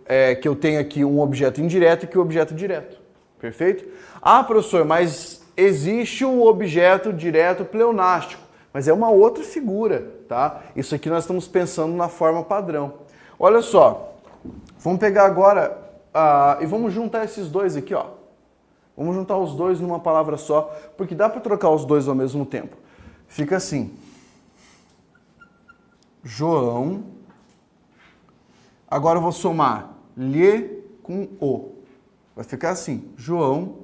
é que eu tenho aqui um objeto indireto e um objeto direto, perfeito? Ah, professor, mas existe um objeto direto pleonástico, mas é uma outra figura, tá? Isso aqui nós estamos pensando na forma padrão. Olha só, vamos pegar agora e vamos juntar esses dois aqui, ó. Vamos juntar os dois numa palavra só, porque dá para trocar os dois ao mesmo tempo. Fica assim. João. Agora eu vou somar lhe com o. Vai ficar assim. João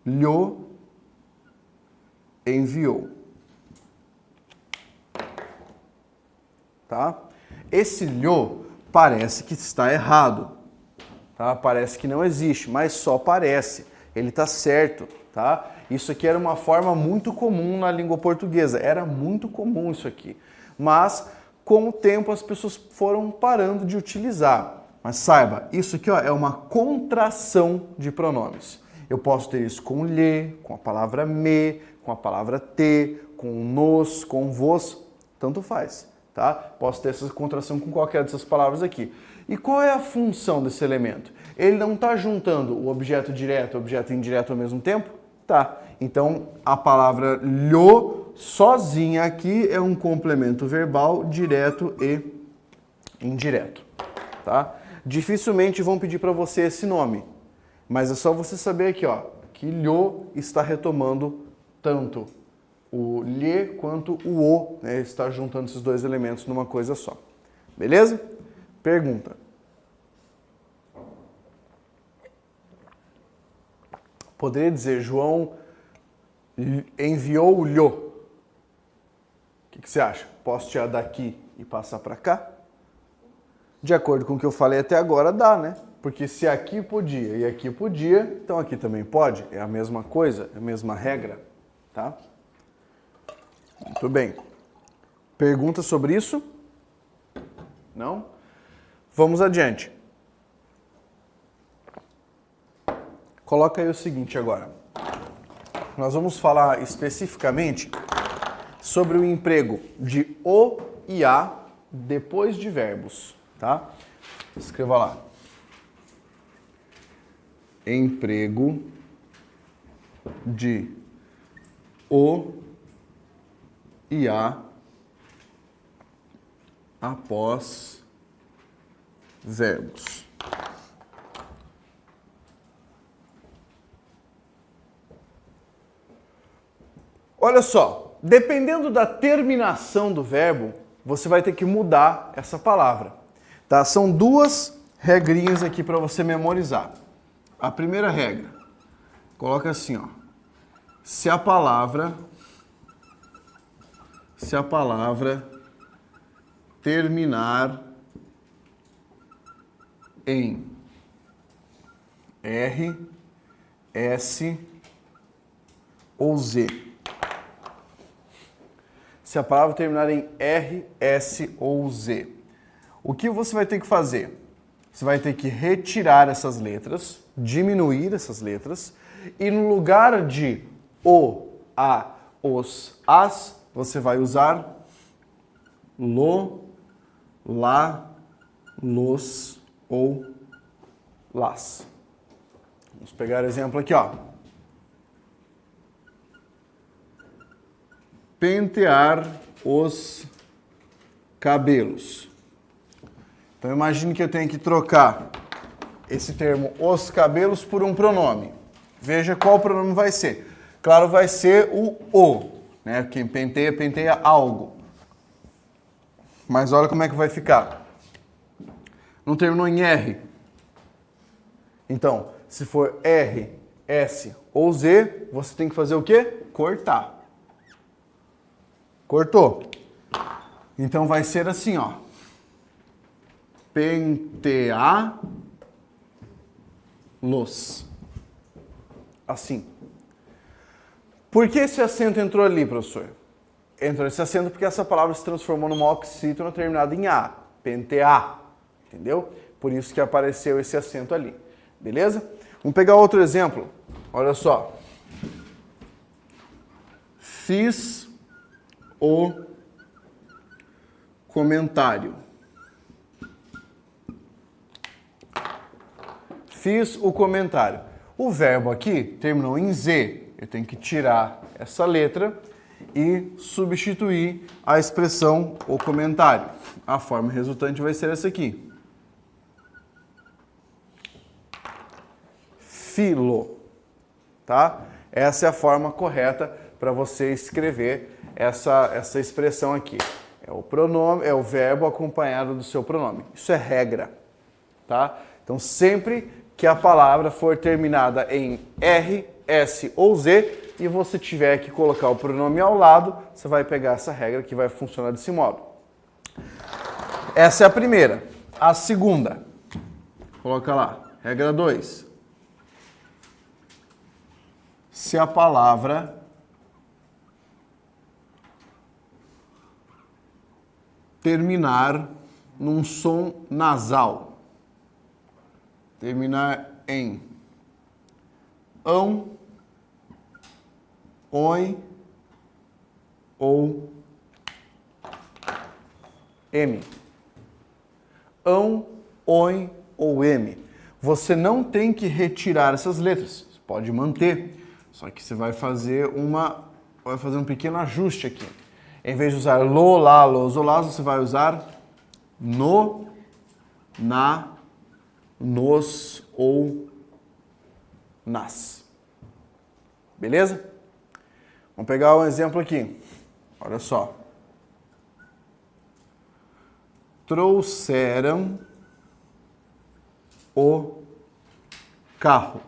lhe enviou. Tá? Esse lhe parece que está errado. Tá? Parece que não existe, mas só parece. Ele está certo. Tá? Isso aqui era uma forma muito comum na língua portuguesa. Era muito comum isso aqui. Mas, com o tempo, as pessoas foram parando de utilizar. Mas saiba, isso aqui ó, é uma contração de pronomes. Eu posso ter isso com lhe, com a palavra me, com a palavra te, com nos, com vos, tanto faz. Tá? Posso ter essa contração com qualquer dessas palavras aqui. E qual é a função desse elemento? Ele não está juntando o objeto direto e o objeto indireto ao mesmo tempo? Tá. Então, a palavra lhe sozinha aqui é um complemento verbal direto e indireto. Tá? Dificilmente vão pedir para você esse nome, mas é só você saber aqui, ó, que lhe está retomando tanto o lhe quanto o o, né? Está juntando esses dois elementos numa coisa só. Beleza? Pergunta. Poderia dizer João enviou-lhe. O que você acha? Posso tirar daqui e passar para cá? De acordo com o que eu falei até agora, dá, né? Porque se aqui podia e aqui podia, então aqui também pode. É a mesma coisa, é a mesma regra, tá? Muito bem. Pergunta sobre isso? Não? Vamos adiante. Coloca aí o seguinte agora. Nós vamos falar especificamente sobre o emprego de o e a depois de verbos, tá? Escreva lá. emprego de o e a após verbos. Olha só, dependendo da terminação do verbo, você vai ter que mudar essa palavra. Tá? São duas regrinhas aqui para você memorizar. A primeira regra, coloca assim, ó. Se a palavra terminar em R, S ou Z. Se a palavra terminar em R, S ou Z. O que você vai ter que fazer? Você vai ter que retirar essas letras, diminuir essas letras, e no lugar de o, a, os, as, você vai usar lo, lá, los ou las. Vamos pegar o exemplo aqui, ó. Pentear os cabelos. Então imagine que eu tenho que trocar esse termo os cabelos por um pronome. Veja qual pronome vai ser. Claro, vai ser o, né? Quem penteia, penteia algo. Mas olha como é que vai ficar. Não terminou em R? Então, se for R, S ou Z, você tem que fazer o quê? Cortar. Cortou. Então vai ser assim, ó. Penteá-los. Assim. Por que esse acento entrou ali, professor? Entrou esse acento porque essa palavra se transformou numa oxítona terminada em A. Pentear. Entendeu? Por isso que apareceu esse acento ali. Beleza? Vamos pegar outro exemplo. Olha só. Fiz o comentário. Fiz o comentário. O verbo aqui terminou em Z. Eu tenho que tirar essa letra e substituir a expressão o comentário. A forma resultante vai ser essa aqui. Filo. Tá? Essa é a forma correta para você escrever essa expressão aqui. É o pronome, é o verbo acompanhado do seu pronome. Isso é regra. Tá? Então, sempre que a palavra for terminada em R, S ou Z e você tiver que colocar o pronome ao lado, você vai pegar essa regra que vai funcionar desse modo. Essa é a primeira. A segunda, coloca lá, regra 2. Se a palavra terminar num som nasal, terminar em ão, oi ou M. Ão, oi ou M. Você não tem que retirar essas letras. Você pode manter. Só que você vai fazer um pequeno ajuste aqui. Em vez de usar lo, lá, los ou las, você vai usar no, na, nos ou nas. Beleza? Vamos pegar um exemplo aqui. Olha só. Trouxeram o carro.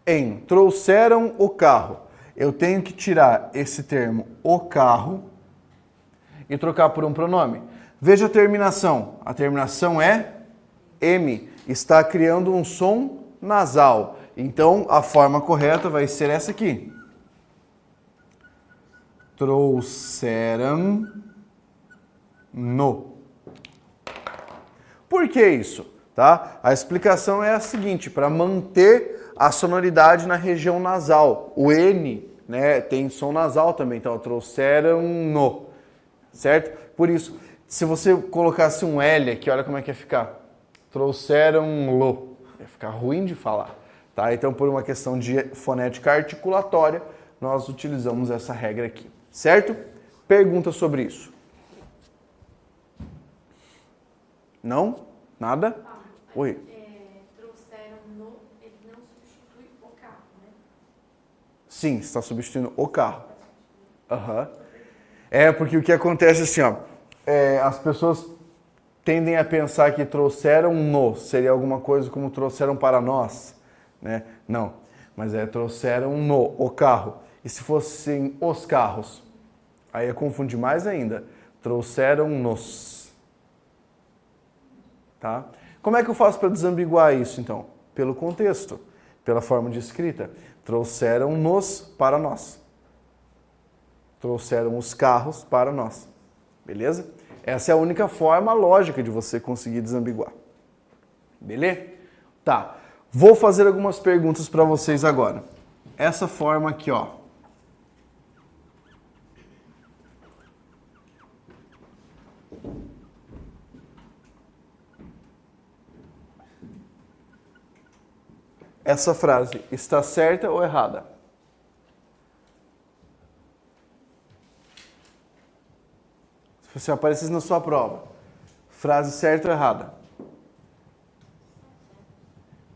Em trouxeram o carro, eu tenho que tirar esse termo o carro e trocar por um pronome. Veja a terminação. A terminação é M. Está criando um som nasal. Então, a forma correta vai ser essa aqui. Trouxeram no. Por que isso? Tá? A explicação é a seguinte, para manter a sonoridade na região nasal. O N, né, tem som nasal também, então trouxeram no, certo? Por isso, se você colocasse um L aqui, olha como é que ia ficar. trouxeram-lo. Vai ficar ruim de falar, tá? Então, por uma questão de fonética articulatória, nós utilizamos essa regra aqui, certo? Pergunta sobre isso. Não? Nada? Oi. Trouxeram no, ele não substitui o carro, né? Sim, está substituindo o carro. Aham. É, porque o que acontece assim, ó, as pessoas tendem a pensar que trouxeram-no seria alguma coisa como trouxeram para nós, né? Não, mas trouxeram-no, o carro. E se fossem os carros? Aí ia confundir mais ainda. Trouxeram-nos. Tá? Como é que eu faço para desambiguar isso, então? Pelo contexto, pela forma de escrita. Trouxeram-nos para nós. Trouxeram os carros para nós. Beleza? Essa é a única forma lógica de você conseguir desambiguar. Beleza? Tá. Vou fazer algumas perguntas para vocês agora. Essa forma aqui, ó. Essa frase está certa ou errada? Se você aparecesse na sua prova, frase certa ou errada?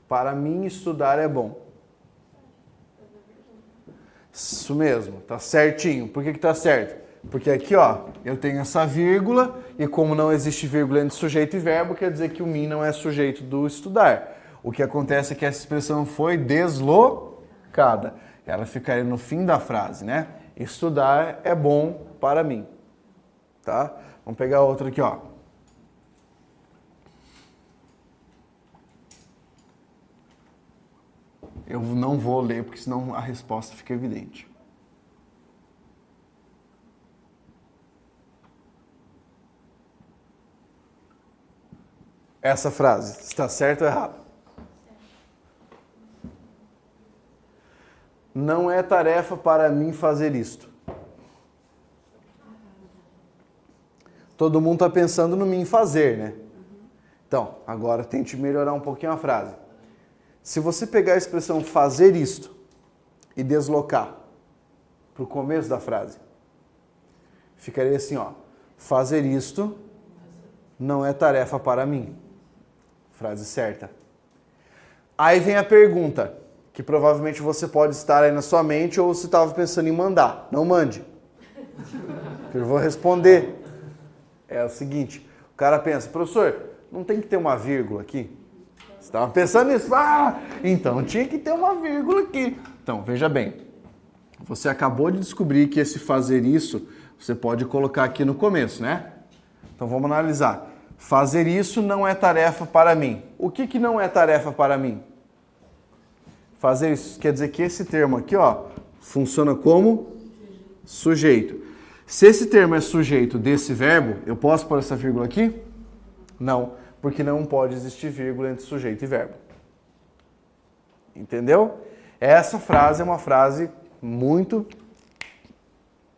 Para mim, estudar é bom. Isso mesmo, tá certinho. Por que tá certo? Porque aqui, ó, eu tenho essa vírgula e como não existe vírgula entre sujeito e verbo, quer dizer que o mim não é sujeito do estudar. O que acontece é que essa expressão foi deslocada. Ela ficaria no fim da frase, né? Estudar é bom para mim. Tá? Vamos pegar outra aqui, ó. Eu não vou ler, porque senão a resposta fica evidente. Essa frase está certa ou errada? Não é tarefa para mim fazer isto. Todo mundo está pensando no mim fazer, né? Então, agora tente melhorar um pouquinho a frase. Se você pegar a expressão fazer isto e deslocar para o começo da frase, ficaria assim, ó. Fazer isto não é tarefa para mim. Frase certa. Aí vem a pergunta, que provavelmente você pode estar aí na sua mente ou você estava pensando em mandar. Não mande. Eu vou responder. É o seguinte, o cara pensa, professor, não tem que ter uma vírgula aqui? Você estava pensando nisso? Ah, então tinha que ter uma vírgula aqui. Então, veja bem, você acabou de descobrir que esse fazer isso, você pode colocar aqui no começo, né? Então vamos analisar. Fazer isso não é tarefa para mim. O que não é tarefa para mim? Fazer isso quer dizer que esse termo aqui, ó, funciona como sujeito. Se esse termo é sujeito desse verbo, eu posso pôr essa vírgula aqui? Não, porque não pode existir vírgula entre sujeito e verbo. Entendeu? Essa frase é uma frase muito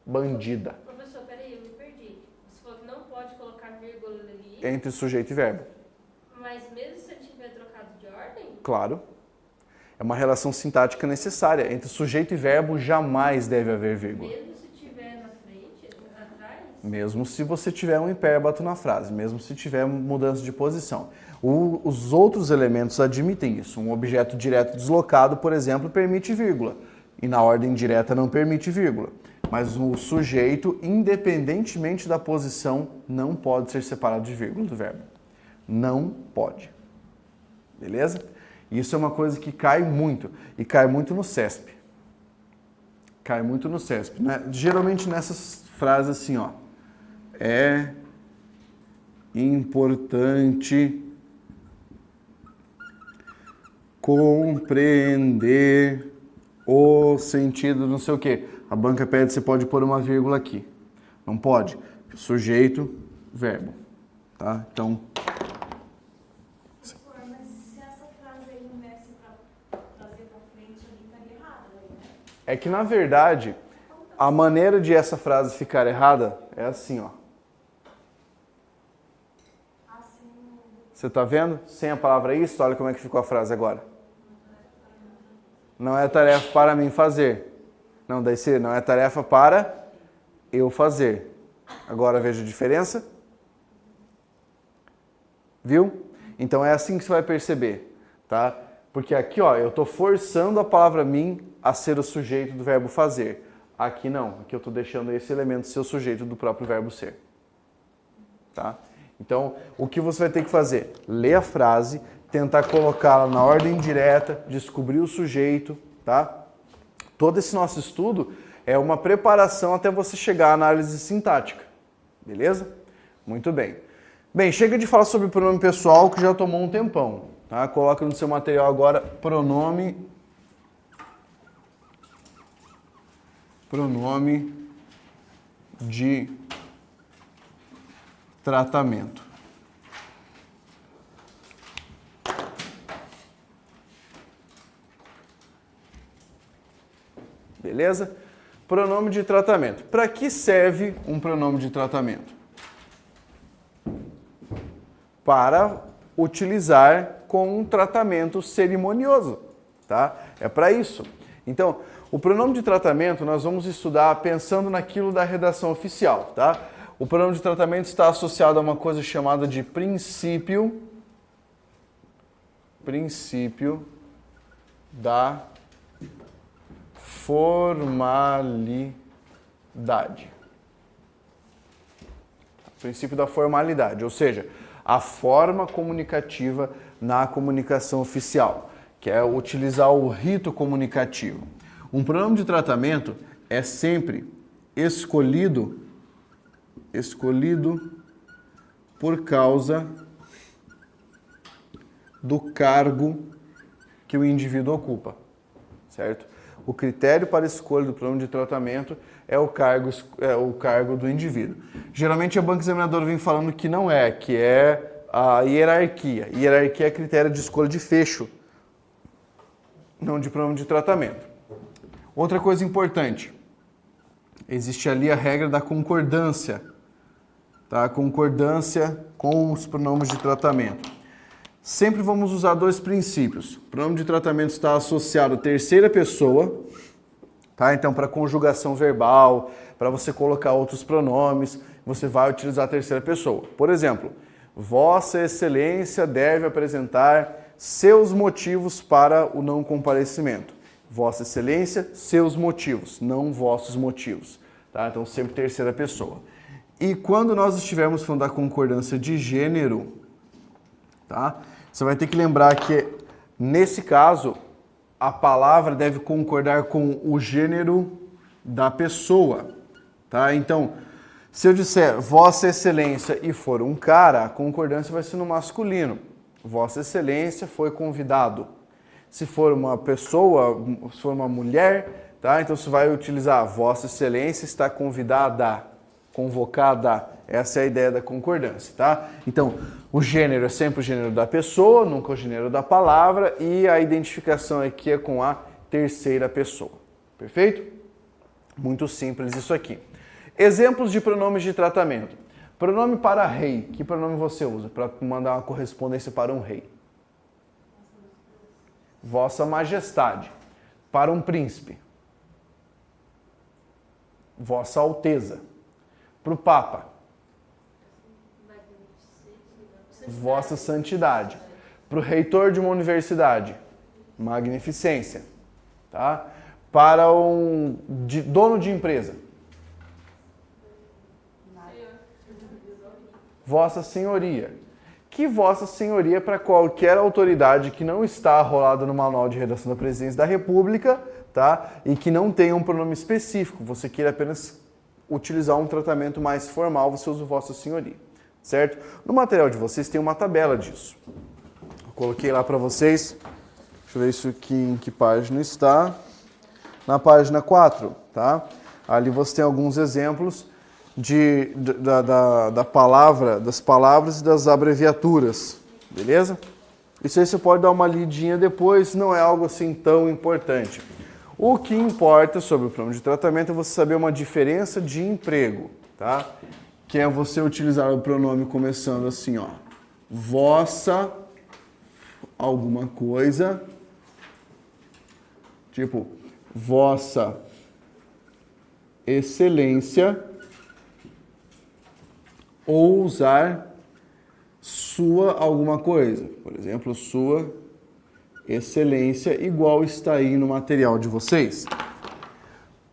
bandida. Professor, peraí, eu me perdi. Você falou que não pode colocar vírgula ali. Entre sujeito e verbo. Mas mesmo se ele tiver trocado de ordem? Claro. É uma relação sintática necessária. Entre sujeito e verbo jamais deve haver vírgula. Mesmo se tiver na frente, atrás? Mesmo se você tiver um hipérbato na frase, mesmo se tiver mudança de posição. Os outros elementos admitem isso. Um objeto direto deslocado, por exemplo, permite vírgula. E na ordem direta não permite vírgula. Mas o sujeito, independentemente da posição, não pode ser separado de vírgula do verbo. Não pode. Beleza? Isso é uma coisa que cai muito. E cai muito no CESP. Cai muito no CESP. Né? Geralmente nessas frases assim, ó. É importante compreender o sentido não sei o quê. A banca pede, você pode pôr uma vírgula aqui. Não pode. Sujeito, verbo. Tá? Então... Professor, mas se essa frase aí não desse para trazer para frente, ali estaria errada, né? É que, na verdade, a maneira de essa frase ficar errada é assim, ó. Assim, Você está vendo? Sem a palavra isso, olha como é que ficou a frase agora. Não é tarefa para mim fazer. Não, daí seria, não é tarefa para eu fazer. Agora veja a diferença. Viu? Então é assim que você vai perceber, tá? Porque aqui, ó, eu estou forçando a palavra mim a ser o sujeito do verbo fazer. Aqui não, aqui eu estou deixando esse elemento ser o sujeito do próprio verbo ser. Tá? Então, o que você vai ter que fazer? Ler a frase, tentar colocá-la na ordem direta, descobrir o sujeito, tá? Todo esse nosso estudo é uma preparação até você chegar à análise sintática, beleza? Muito bem. Bem, chega de falar sobre pronome pessoal que já tomou um tempão, tá? Coloca no seu material agora pronome de tratamento. Beleza? Pronome de tratamento. Para que serve um pronome de tratamento? Para utilizar com um tratamento cerimonioso, tá? É para isso. Então, o pronome de tratamento nós vamos estudar pensando naquilo da redação oficial, tá? O pronome de tratamento está associado a uma coisa chamada de princípio da formalidade. Princípio da formalidade, ou seja, a forma comunicativa na comunicação oficial, que é utilizar o rito comunicativo. Um pronome de tratamento é sempre escolhido por causa do cargo que o indivíduo ocupa, certo? O critério para a escolha do pronome de tratamento é o cargo do indivíduo. Geralmente a banca examinadora vem falando que não é, que é a hierarquia. Hierarquia é critério de escolha de fecho, não de pronome de tratamento. Outra coisa importante, existe ali a regra da concordância, tá? Concordância com os pronomes de tratamento. Sempre vamos usar dois princípios. O pronome de tratamento está associado à terceira pessoa, tá? Então, para conjugação verbal, para você colocar outros pronomes, você vai utilizar a terceira pessoa. Por exemplo, Vossa Excelência deve apresentar seus motivos para o não comparecimento. Vossa Excelência, seus motivos, não vossos motivos. Tá? Então, sempre terceira pessoa. E quando nós estivermos falando da concordância de gênero, tá? Você vai ter que lembrar que, nesse caso, a palavra deve concordar com o gênero da pessoa. Tá? Então, se eu disser Vossa Excelência e for um cara, a concordância vai ser no masculino. Vossa Excelência foi convidado. Se for uma pessoa, se for uma mulher, tá? Então você vai utilizar Vossa Excelência está convidada, convocada. Essa é a ideia da concordância, tá? Então, o gênero é sempre o gênero da pessoa, nunca o gênero da palavra, e a identificação aqui é com a terceira pessoa. Perfeito? Muito simples isso aqui. Exemplos de pronomes de tratamento. Pronome para rei. Que pronome você usa para mandar uma correspondência para um rei? Vossa Majestade. Para um príncipe. Vossa Alteza. Para o Papa. Vossa Santidade. Para o reitor de uma universidade. Magnificência. Tá? Para dono de empresa. Vossa Senhoria. Que Vossa Senhoria para qualquer autoridade que não está arrolada no Manual de Redação da Presidência da República, tá? E que não tenha um pronome específico, você queira apenas utilizar um tratamento mais formal, você usa o Vossa Senhoria, certo? No material de vocês tem uma tabela disso. Eu coloquei lá para vocês, deixa eu ver isso aqui em que página está. Na página 4, tá? Ali você tem alguns exemplos das palavras e das abreviaturas, beleza? Isso aí você pode dar uma lidinha depois, não é algo assim tão importante. O que importa sobre o pronome de tratamento é você saber uma diferença de emprego, tá? Que é você utilizar o pronome começando assim, ó, vossa alguma coisa, tipo, vossa excelência, ou usar sua alguma coisa. Por exemplo, sua excelência, igual está aí no material de vocês.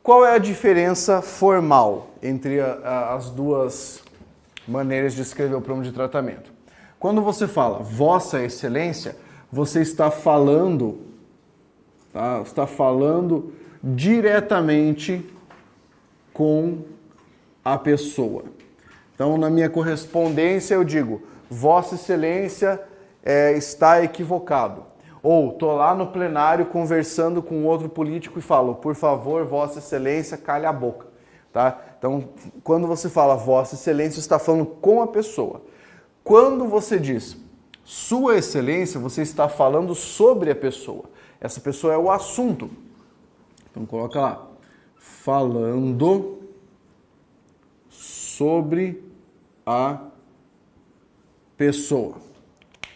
Qual é a diferença formal entre as duas maneiras de escrever o pronome de tratamento? Quando você fala vossa excelência, você está falando, tá? Está falando diretamente com a pessoa. Então, na minha correspondência, eu digo, vossa excelência está equivocado. Ou, estou lá no plenário conversando com outro político e falo, por favor, vossa excelência, calha a boca. Tá? Então, quando você fala vossa excelência, você está falando com a pessoa. Quando você diz sua excelência, você está falando sobre a pessoa. Essa pessoa é o assunto. Então, coloca lá, falando sobre a pessoa.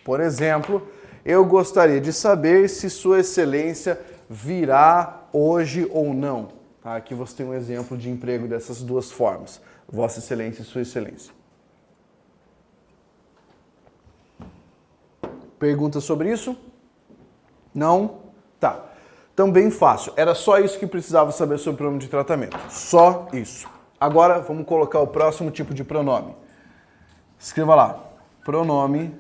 Por exemplo, eu gostaria de saber se Sua Excelência virá hoje ou não. Tá? Aqui você tem um exemplo de emprego dessas duas formas. Vossa Excelência e Sua Excelência. Pergunta sobre isso? Não? Tá. Então, bem fácil. Era só isso que precisava saber sobre o pronome de tratamento. Só isso. Agora, vamos colocar o próximo tipo de pronome. Escreva lá. Pronome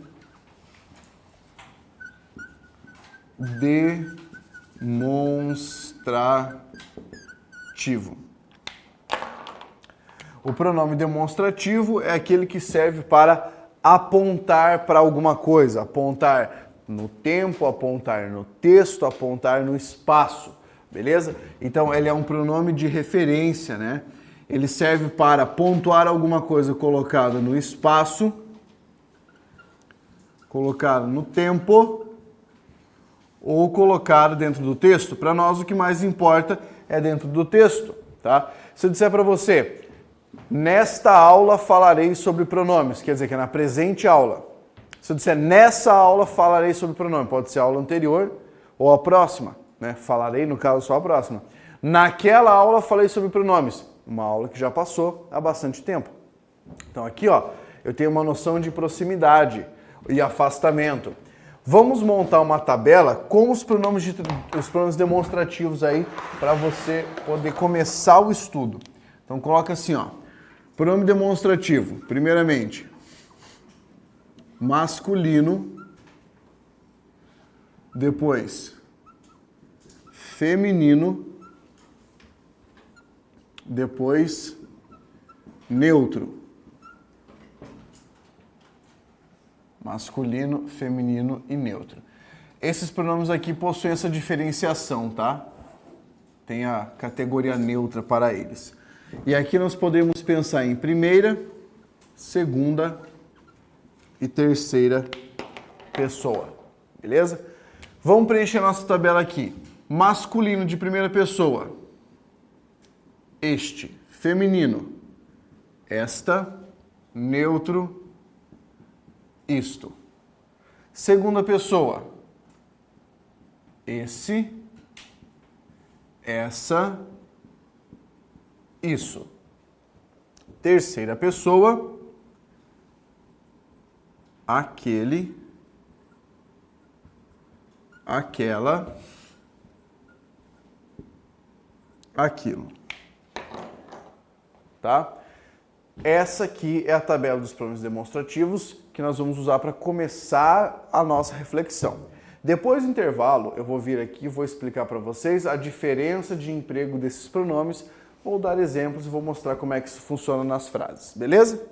demonstrativo. O pronome demonstrativo é aquele que serve para apontar para alguma coisa, apontar no tempo, apontar no texto, apontar no espaço, beleza? Então ele é um pronome de referência, né? Ele serve para pontuar alguma coisa colocada no espaço, colocado no tempo ou colocado dentro do texto. Para nós o que mais importa é dentro do texto, tá? Se eu disser para você, nesta aula falarei sobre pronomes, quer dizer que é na presente aula. Se eu disser nessa aula falarei sobre pronome, pode ser a aula anterior ou a próxima, né? Falarei, no caso, só a próxima. Naquela aula falei sobre pronomes, uma aula que já passou há bastante tempo. Então aqui, ó, eu tenho uma noção de proximidade e afastamento. Vamos montar uma tabela com os pronomes demonstrativos aí para você poder começar o estudo. Então coloca assim, ó, pronome demonstrativo, primeiramente, masculino, depois feminino, depois neutro. Masculino, feminino e neutro. Esses pronomes aqui possuem essa diferenciação, tá? Tem a categoria neutra para eles. E aqui nós podemos pensar em primeira, segunda e terceira pessoa, beleza? Vamos preencher a nossa tabela aqui. Masculino de primeira pessoa, este. Feminino, esta. Neutro, isto. Segunda pessoa, esse, essa, isso. Terceira pessoa, aquele, aquela, aquilo. Tá? Essa aqui é a tabela dos pronomes demonstrativos que nós vamos usar para começar a nossa reflexão. Depois do intervalo, eu vou vir aqui e vou explicar para vocês a diferença de emprego desses pronomes, vou dar exemplos e vou mostrar como é que isso funciona nas frases, beleza?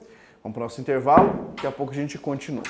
Vamos para o nosso intervalo, daqui a pouco a gente continua.